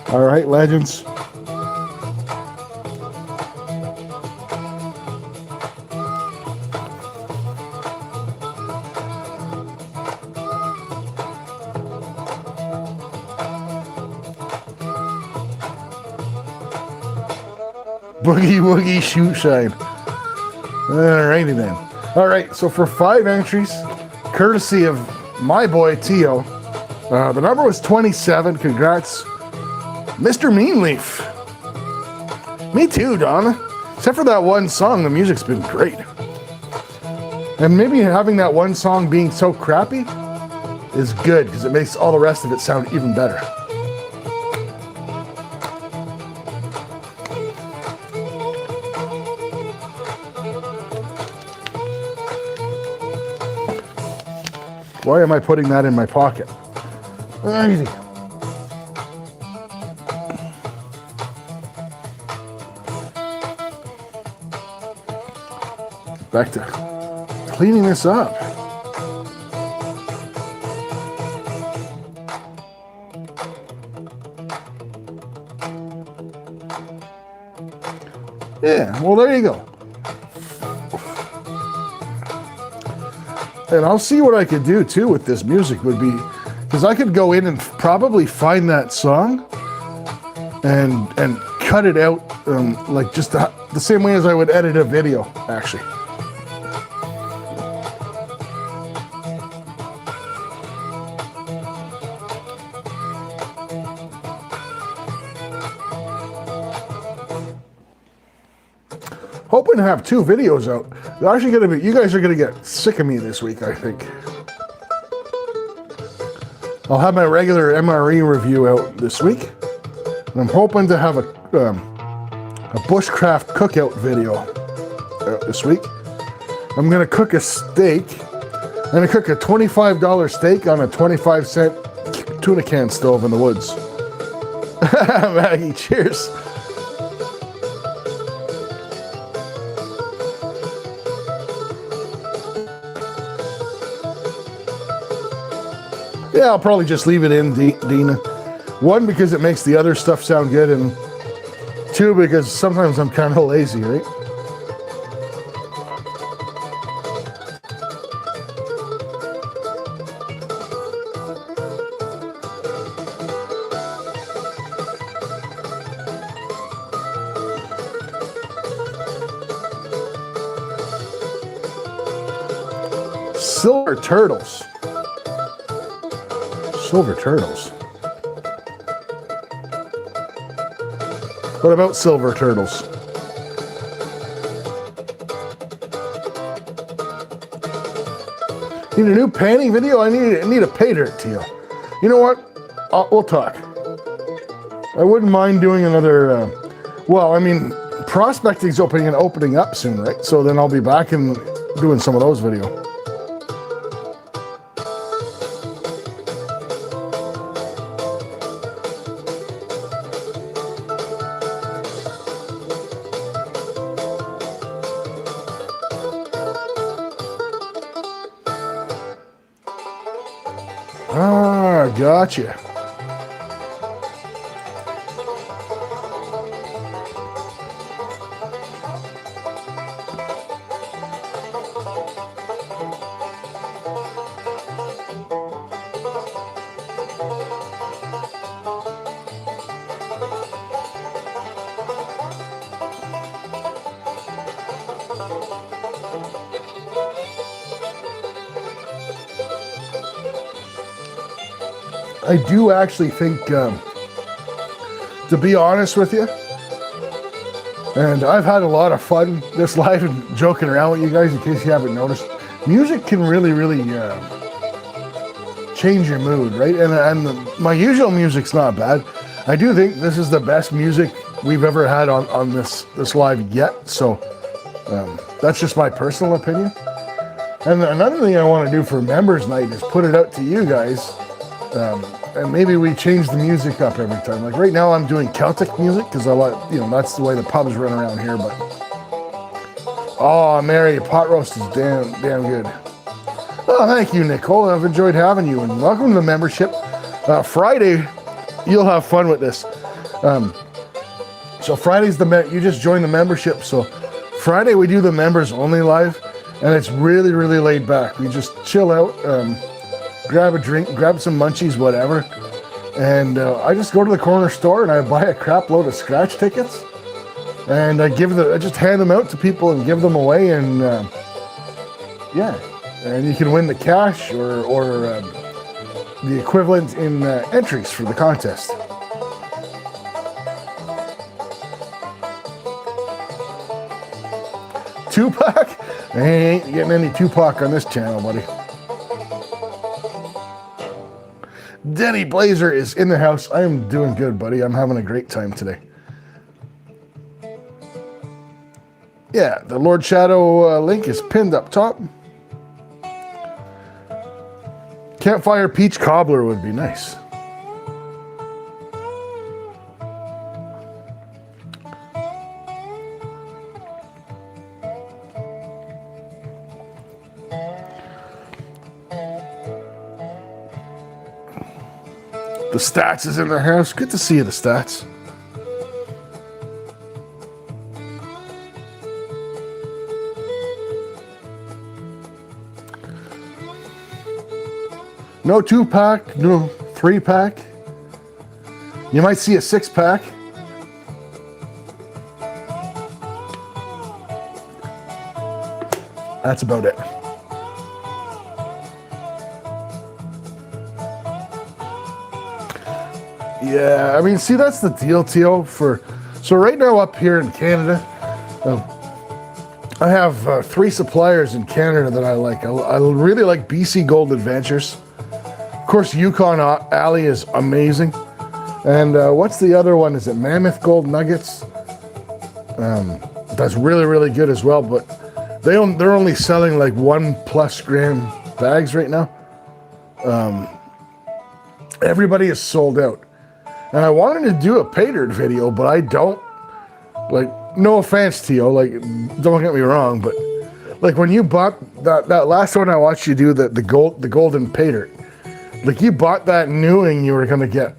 All right, legends. Boogie Woogie Shoot Shine. Alrighty then. Alright, so for 5 entries, courtesy of my boy T.O., the number was 27. Congrats, Mr. Meanleaf. Me too, Donna. Except for that one song, the music's been great. And maybe having that one song being so crappy is good, because it makes all the rest of it sound even better. Why am I putting that in my pocket? Easy. Back to cleaning this up. Yeah, well, there you go. And I'll see what I could do too with this music would be, because I could go in and probably find that song and cut it out like just the same way as I would edit a video, actually. Hoping to have 2 videos out. They're actually gonna be, you guys are gonna get sick of me this week, I think. I'll have my regular MRE review out this week. And I'm hoping to have a bushcraft cookout video out this week. I'm gonna cook a steak. I'm gonna cook a $25 steak on a 25-cent tuna can stove in the woods. Maggie, cheers. Yeah, I'll probably just leave it in, Dina. 1, because it makes the other stuff sound good, and 2, because sometimes I'm kind of lazy, right? Silver turtles. Silver turtles. What about silver turtles? Need a new painting video? I need a pay dirt teal. You know what? We'll talk. I wouldn't mind doing another. Well, I mean, prospecting's opening up soon, right? So then I'll be back and doing some of those videos. Ah, gotcha. I do actually think, to be honest with you, and I've had a lot of fun this live and joking around with you guys, in case you haven't noticed, music can really change your mood, right? And my usual music's not bad. I do think this is the best music we've ever had on this live yet, so that's just my personal opinion. And another thing I want to do for members night is put it out to you guys. And maybe we change the music up every time. Like right now I'm doing Celtic music because I like, that's the way the pubs run around here, but oh, Mary, pot roast is damn good. Oh, thank you, Nicole. I've enjoyed having you, and welcome to the membership. Friday, you'll have fun with this. So Friday's you just joined the membership. So Friday we do the members only live, and it's really laid back. We just chill out. Grab a drink, grab some munchies, whatever. And I just go to the corner store and I buy a crap load of scratch tickets. And I just hand them out to people and give them away. And yeah, and you can win the cash or the equivalent in entries for the contest. Tupac? I ain't getting any Tupac on this channel, buddy. Denny Blazer is in the house. I am doing good, buddy. I'm having a great time today. Yeah, the Lord Shadow link is pinned up top. Campfire peach cobbler would be nice. The Stats is in the house. Good to see you, the Stats. No 2-pack, no 3-pack. You might see a 6-pack. That's about it. Yeah, I mean, see, that's the deal, Tio. So right now up here in Canada, I have 3 suppliers in Canada that I like. I really like BC Gold Adventures. Of course, Yukon Alley is amazing. And what's the other one? Is it Mammoth Gold Nuggets? That's really, really good as well. But they're only selling like 1+ gram bags right now. Everybody is sold out. And I wanted to do a pay dirt video, but I don't. Like, no offense to you, like, don't get me wrong, but like when you bought that last one I watched you do, the golden pay dirt, like you bought that knowing you were gonna get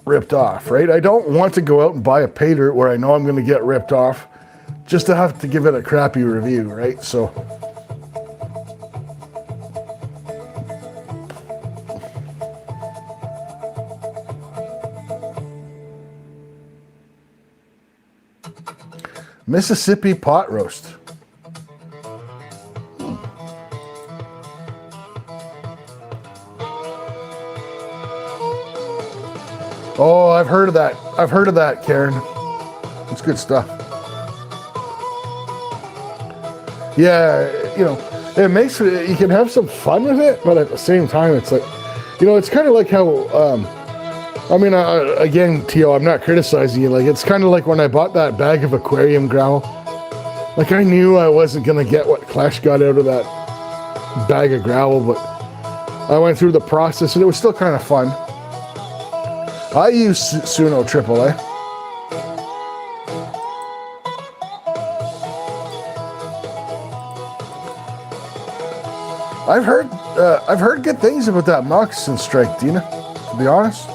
ripped off, right? I don't want to go out and buy a pay dirt where I know I'm gonna get ripped off just to have to give it a crappy review, right? So Mississippi pot roast. Oh, I've heard of that. I've heard of that, Karen. It's good stuff. Yeah, you know, it makes it, you can have some fun with it, but at the same time, it's like, you know, it's kind of like how, I mean, again, Tio, I'm not criticizing you. Like, it's kind of like when I bought that bag of aquarium growl. Like, I knew I wasn't going to get what Clash got out of that bag of growl, but I went through the process, and it was still kind of fun. I use Suno AAA. I've heard good things about that moccasin strike, Dina, to be honest.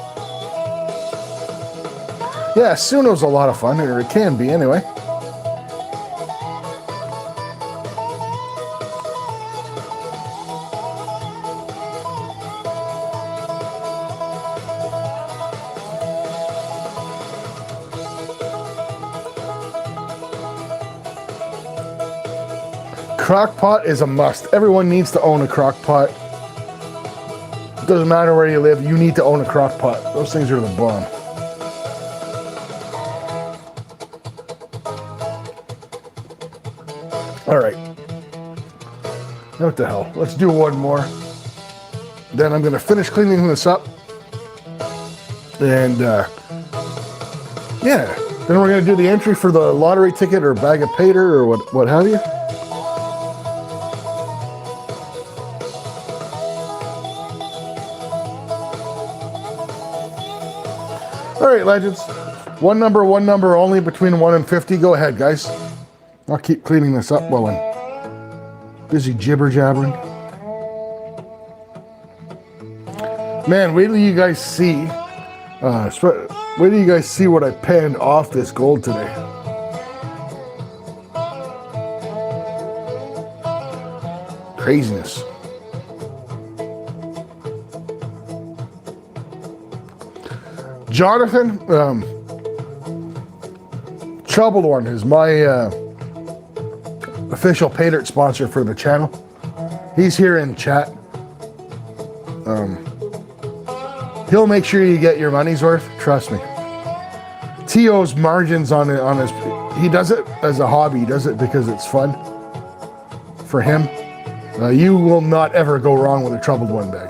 Yeah, Suno's a lot of fun, or it can be anyway. Crock pot is a must. Everyone needs to own a crock pot. It doesn't matter where you live, you need to own a crock pot. Those things are the bomb. All right. What the hell? Let's do one more. Then I'm going to finish cleaning this up. And, yeah. Then we're going to do the entry for the lottery ticket or bag of pay dirt or what have you. All right, legends. One number only between 1 and 50. Go ahead, guys. I'll keep cleaning this up while I'm busy jibber-jabbering. Man, wait till you guys see. Wait till you guys see what I panned off this gold today. Craziness. Jonathan, Troubled One is my official pay dirt sponsor for the channel. He's here in chat. He'll make sure you get your money's worth. Trust me. Tio's margins on his, he does it as a hobby. He does it because it's fun for him. You will not ever go wrong with a Troubled One bag.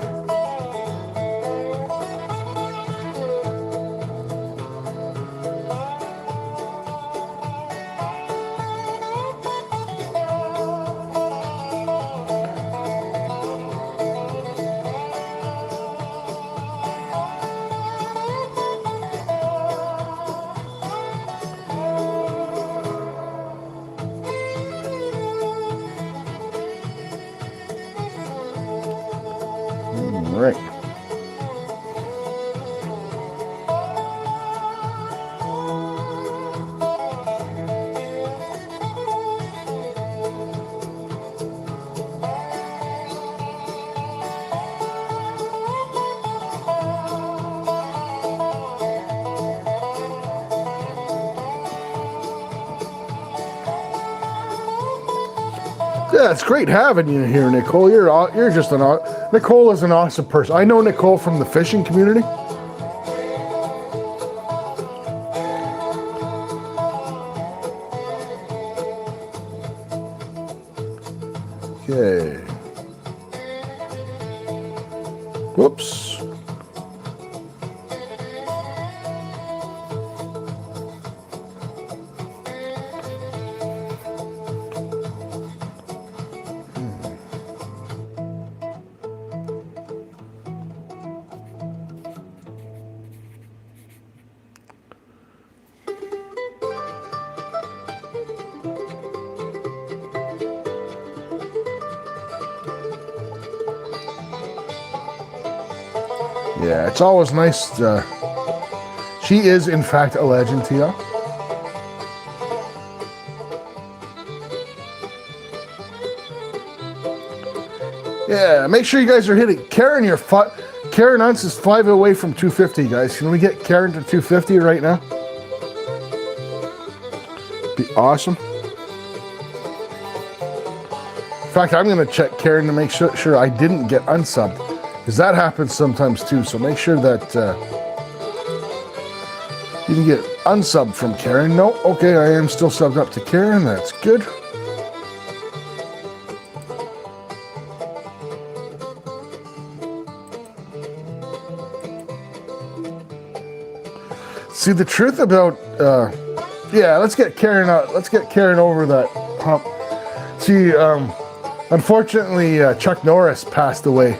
All right. Yeah, it's great having you here, Nicole. You're just Nicole is an awesome person. I know Nicole from the fishing community. Okay. Whoops. Yeah, it's always nice. She is, in fact, a legend to you. Yeah, make sure you guys are hitting. Karen, Karen Unce is 5 away from 250, guys. Can we get Karen to 250 right now? Be awesome. In fact, I'm going to check Karen to make sure I didn't get unsubbed, because that happens sometimes too. So make sure that you can get unsubbed from Karen. No, okay, I am still subbed up to Karen. That's good. See, the truth about yeah, let's get Karen out. Let's get Karen over that hump. See, unfortunately, Chuck Norris passed away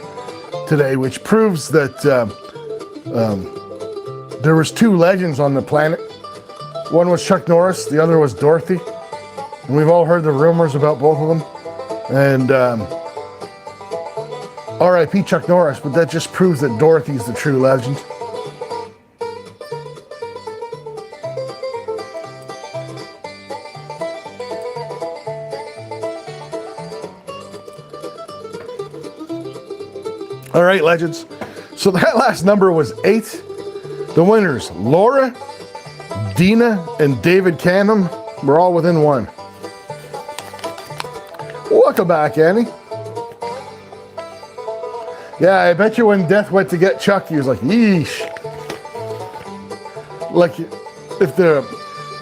today, which proves that there was 2 legends on the planet. One was Chuck Norris, the other was Dorothy, and we've all heard the rumors about both of them. And R.I.P. Chuck Norris, but that just proves that Dorothy's the true legend. All right, legends. So that last number was 8. The winners, Laura, Dina, and David Canham, were all within 1. Welcome back, Annie. Yeah, I bet you when Death went to get Chuck, he was like, yeesh. Like,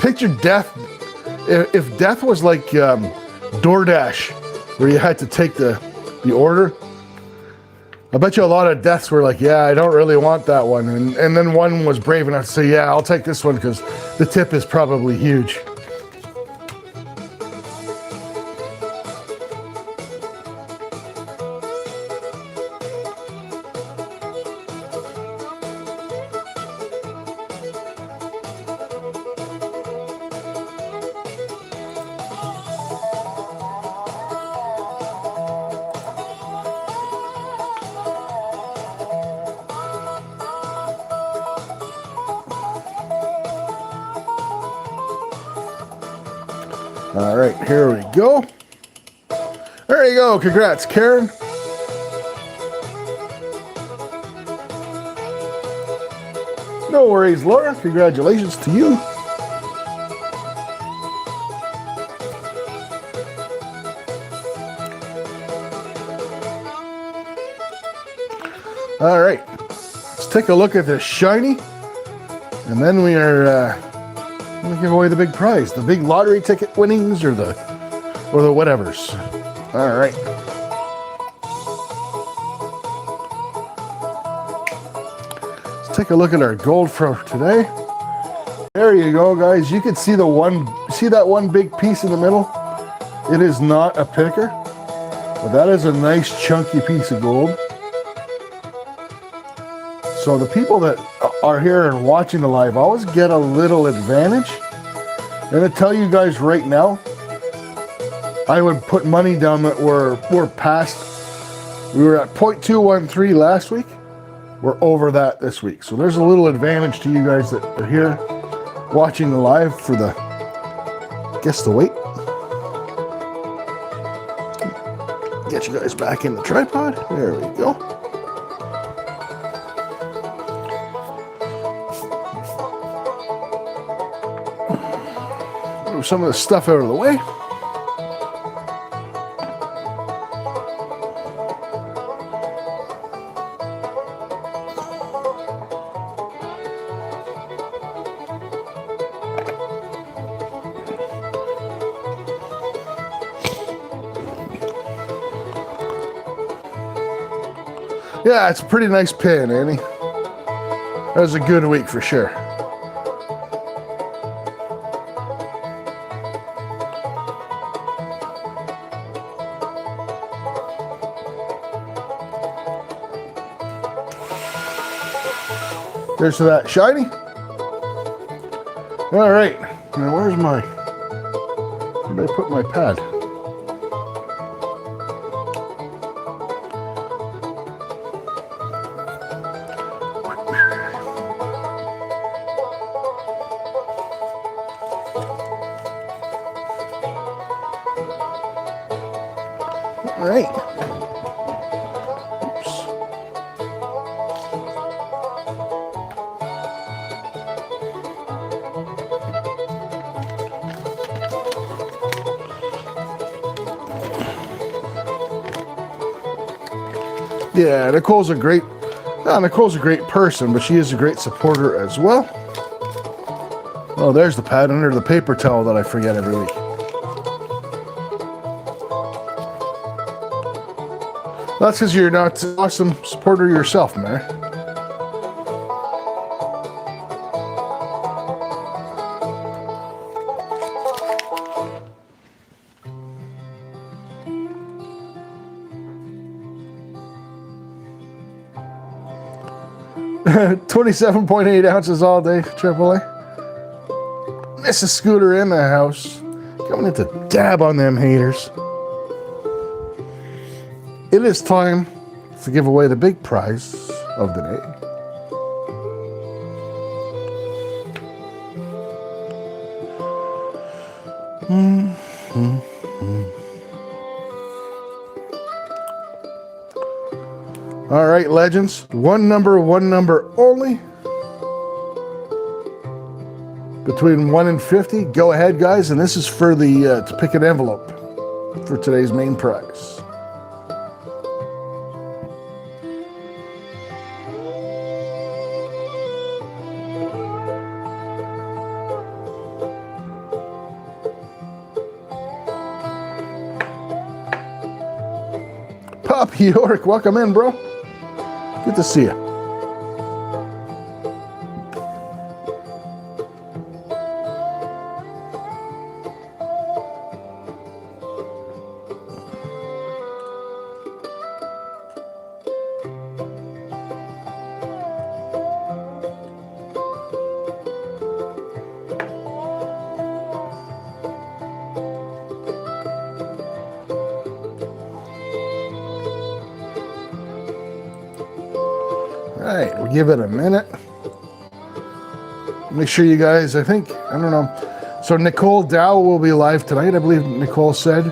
picture Death, if Death was like DoorDash, where you had to take the order, I bet you a lot of Deaths were like, yeah, I don't really want that one. And then one was brave enough to say, yeah, I'll take this one because the tip is probably huge. All right, here we go. There you go. Congrats, Karen. No worries, Laura. Congratulations to you. All right, let's take a look at this shiny, and then we are going to give away the big prize, the big lottery ticket winnings, or the whatevers. All right. Let's take a look at our gold for today. There you go, guys. You can see that one big piece in the middle? It is not a picker, but that is a nice chunky piece of gold. So the people that are here and watching the live always get a little advantage. I'm going to tell you guys right now, I would put money down that we're past. We were at 0.213 last week. We're over that this week. So there's a little advantage to you guys that are here watching the live for the guess the weight. Get you guys back in the tripod. There we go. Move some of the stuff out of the way. Yeah, it's a pretty nice pin, Annie. That was a good week for sure. There's that shiny. All right, now where's my, where did I put my pad? All right. Oops. Yeah, Nicole's a great person, but she is a great supporter as well. Oh, there's the pad under the paper towel that I forget every week. That's because you're not an awesome supporter yourself, man. $27.8 ounces all day, AAA. Mrs. Scooter in the house. Coming in to dab on them haters. It is time to give away the big prize of the day. All right, legends. One number only. Between 1 and 50. Go ahead, guys. And this is for the to pick an envelope for today's main prize. Poppy York, welcome in, bro. Good to see you. All right, we'll give it a minute. Make sure you guys, I don't know. So Nicole Dow will be live tonight, I believe Nicole said.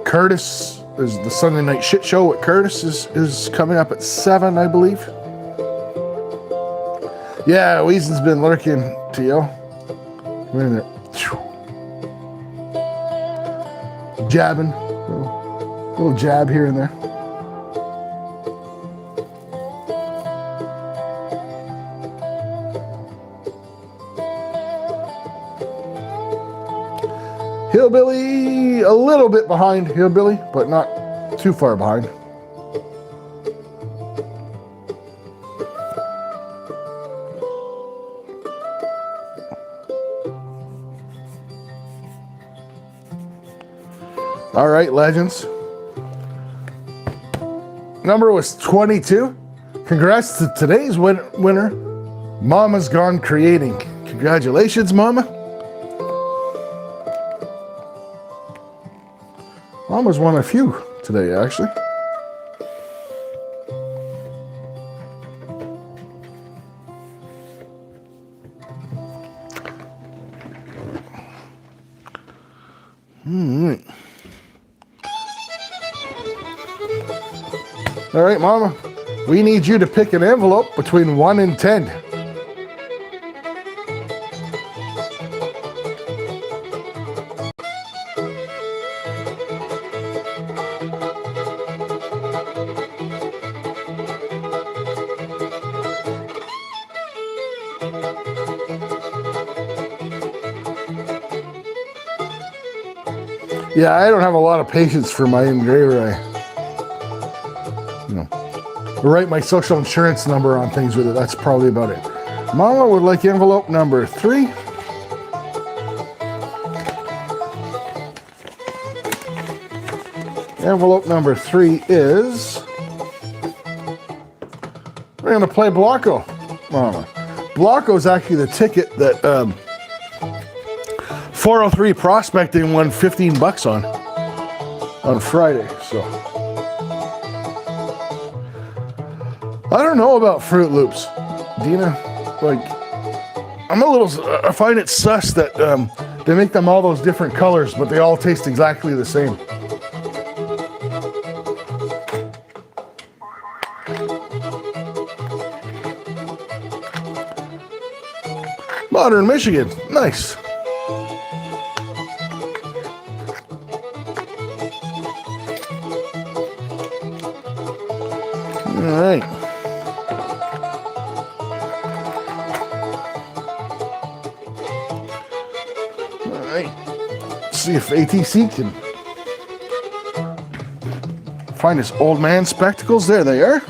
Curtis, is the Sunday Night Shit Show with Curtis is coming up at 7, I believe. Yeah, Weezen's been lurking, Tio. Wait a minute. Jabbing. Little jab here and there. Hillbilly, a little bit behind Hillbilly, but not too far behind. All right, legends. Number was 22. Congrats to today's winner. Mama's Gone Creating. Congratulations, Mama. Mama's won a few today, actually. All right, Mama, we need you to pick an envelope between 1 and 10. Yeah, I don't have a lot of patience for my engraver. you know, write my social insurance number on things with it. That's probably about it. Mama would like envelope number 3. Envelope number 3 is, we're going to play Blocko, Mama. Blocko is actually the ticket that 403 Prospecting won $15 on Friday. So I don't know about Fruit Loops, Dina. Like, I find it sus that they make them all those different colors, but they all taste exactly the same. Modern Michigan, nice. All right. All right. Let's see if ATC can find his old man spectacles. There they are.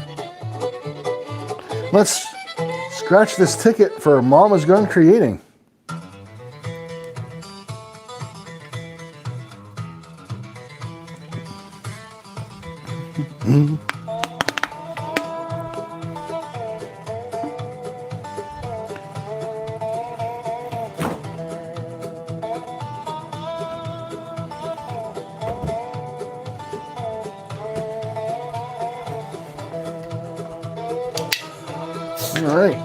Let's scratch this ticket for Mama's Gun Creating. All right,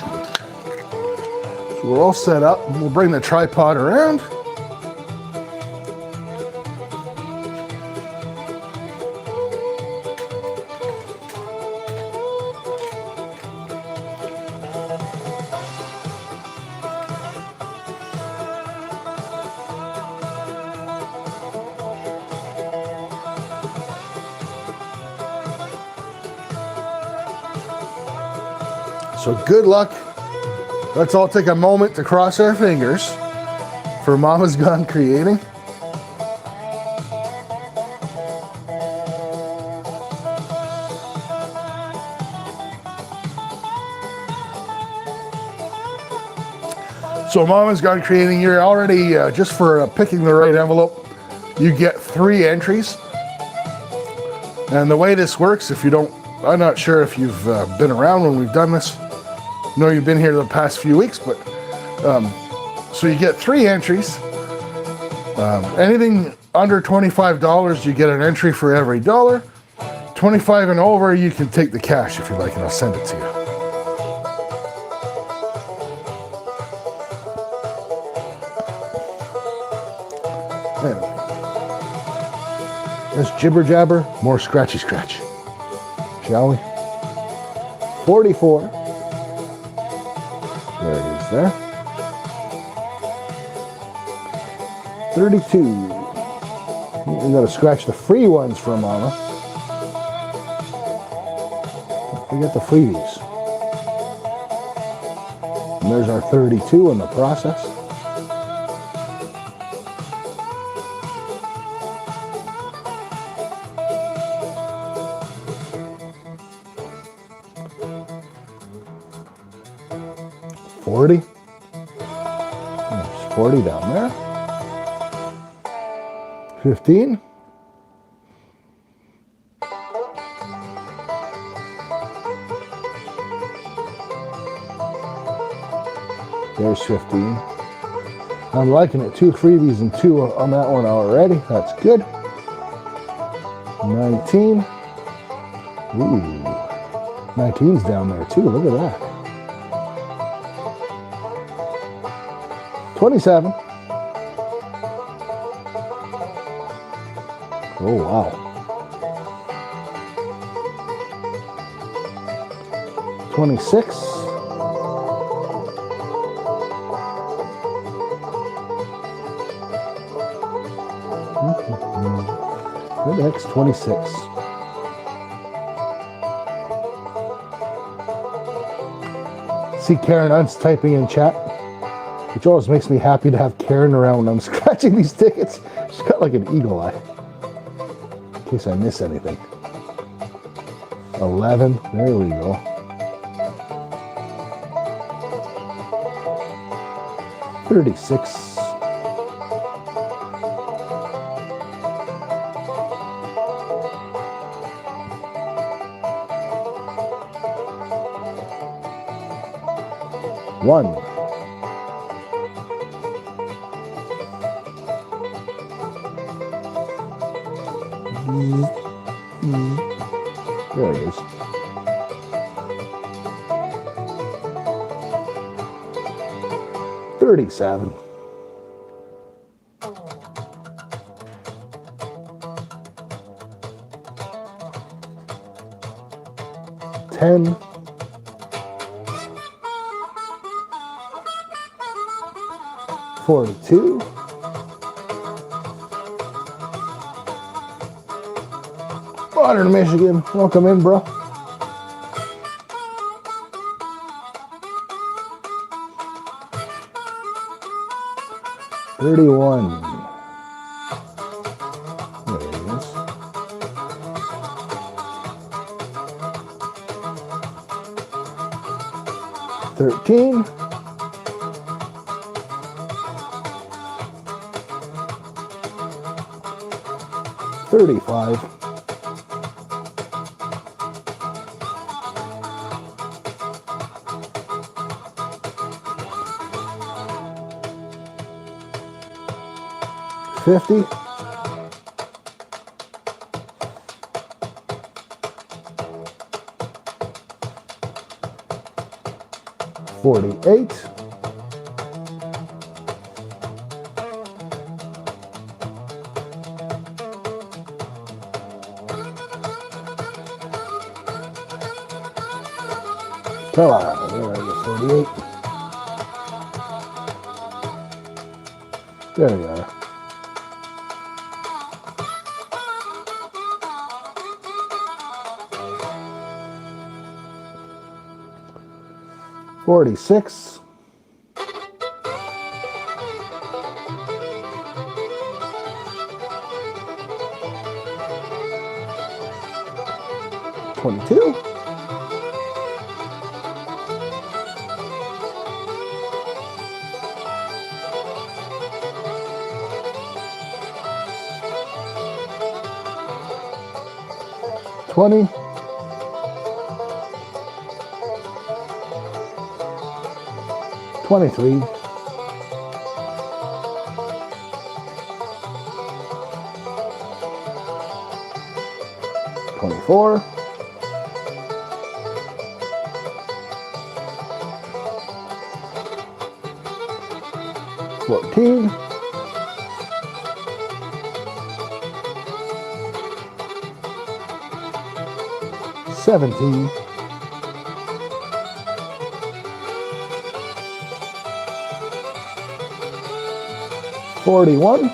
so we're all set up. We'll bring the tripod around. So good luck. Let's all take a moment to cross our fingers for Mama's Gun Creating. So Mama's Gun Creating, you're already, just for picking the right envelope, you get 3 entries. And the way this works, if you don't, I'm not sure if you've been around when we've done this. I know you've been here the past few weeks, but so you get 3 entries. Anything under $25, you get an entry for every $1. 25 and over, you can take the cash if you like, and I'll send it to you. Anyway, let's jibber jabber, more scratchy scratch, shall we? 44. There it is there. 32. We gotta scratch the free ones for Mama. Don't forget the freebies. And there's our 32 in the process. There's 40 down there. 15. There's 15. I'm liking it. 2 freebies and 2 on that one already. That's good. 19. Ooh. 19's down there too. Look at that. 27. Oh, wow. 26. Where the heck's 26? See Karen Hunt's typing in chat, which always makes me happy to have Karen around when I'm scratching these tickets. She's got like an eagle eye, in case I miss anything. 11. There we go. $36. One. There it is. $37. $10. $42. Modern Michigan, welcome in, bro. $31. There it is. $13. $35. $50. $48. Come on, there we go, 48. There we are. $46. $22. $20. $23. $24. $14. $17. $41.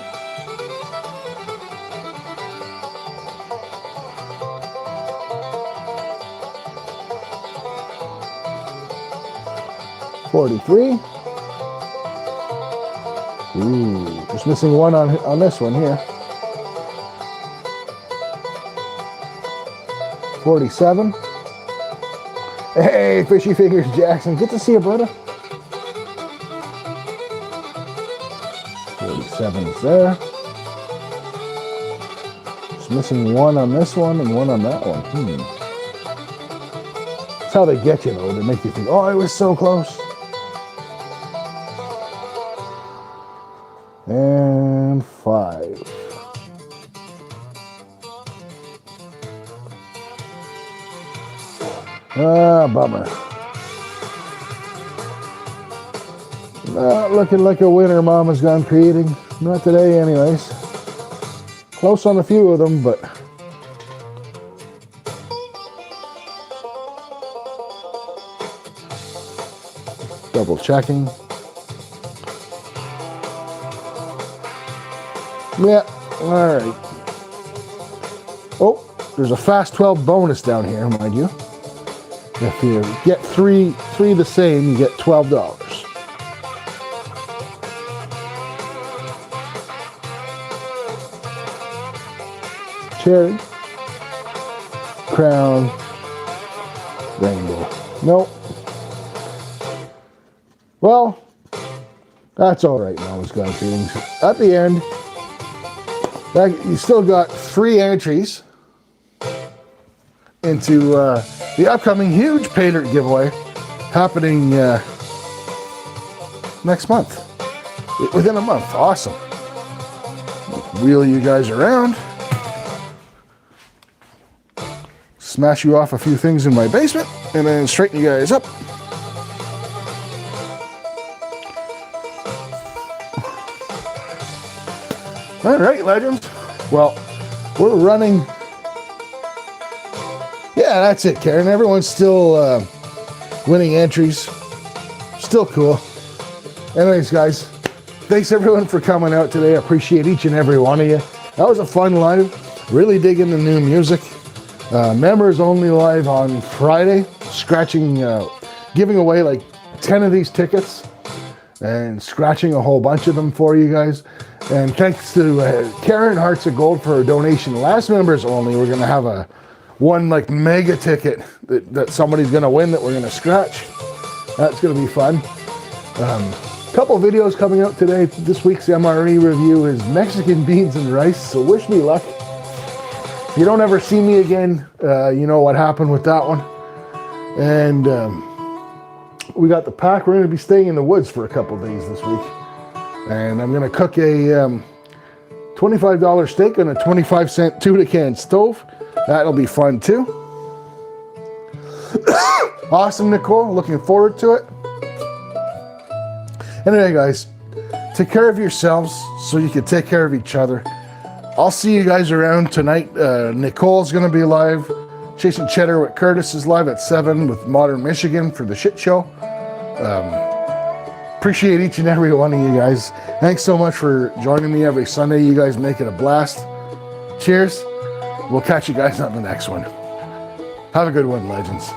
$43. Ooh, just missing one on this one here. $47. Hey, Fishy Fingers Jackson, good to see you, brother. $47 is there. Just missing one on this one and one on that one. That's how they get you, though. They make you think, oh, I was so close. And 5. Ah, bummer. Not looking like a winner Mama's gone creating. Not today, anyways. Close on a few of them, but... double checking. Yeah, alright. Oh, there's a fast 12 bonus down here, mind you. If you get three the same, you get $12. Cherry, Crown, rainbow. Nope. Well, that's all right, Mama's Gone Creating. At the end, you still got 3 entries into the upcoming huge pay dirt giveaway happening next month. Within a month. Awesome. Wheel you guys around. Smash you off a few things in my basement and then straighten you guys up. All right, legends. Well, we're running. Yeah, that's it, Karen. Everyone's still winning entries. Still cool. Anyways, guys, thanks everyone for coming out today. I appreciate each and every one of you. That was a fun live. Really digging the new music. Members only live on Friday. Scratching, giving away like 10 of these tickets and scratching a whole bunch of them for you guys. And thanks to Karen Hearts of Gold for her donation. Last members only, we're going to have one like mega ticket that somebody's going to win that we're going to scratch. That's going to be fun. Couple videos coming out today. This week's MRE review is Mexican beans and rice, so wish me luck. If you don't ever see me again, you know what happened with that one. And we got the pack. We're going to be staying in the woods for a couple days this week. And I'm going to cook a $25 steak on a 25-cent tuna can stove. That'll be fun too. Awesome, Nicole. Looking forward to it. Anyway, guys, take care of yourselves so you can take care of each other. I'll see you guys around tonight. Nicole's going to be live. Chasing Cheddar with Curtis is live at 7 with Modern Michigan for the shit show. Appreciate each and every one of you guys. Thanks so much for joining me every Sunday. You guys make it a blast. Cheers. We'll catch you guys on the next one. Have a good one, legends.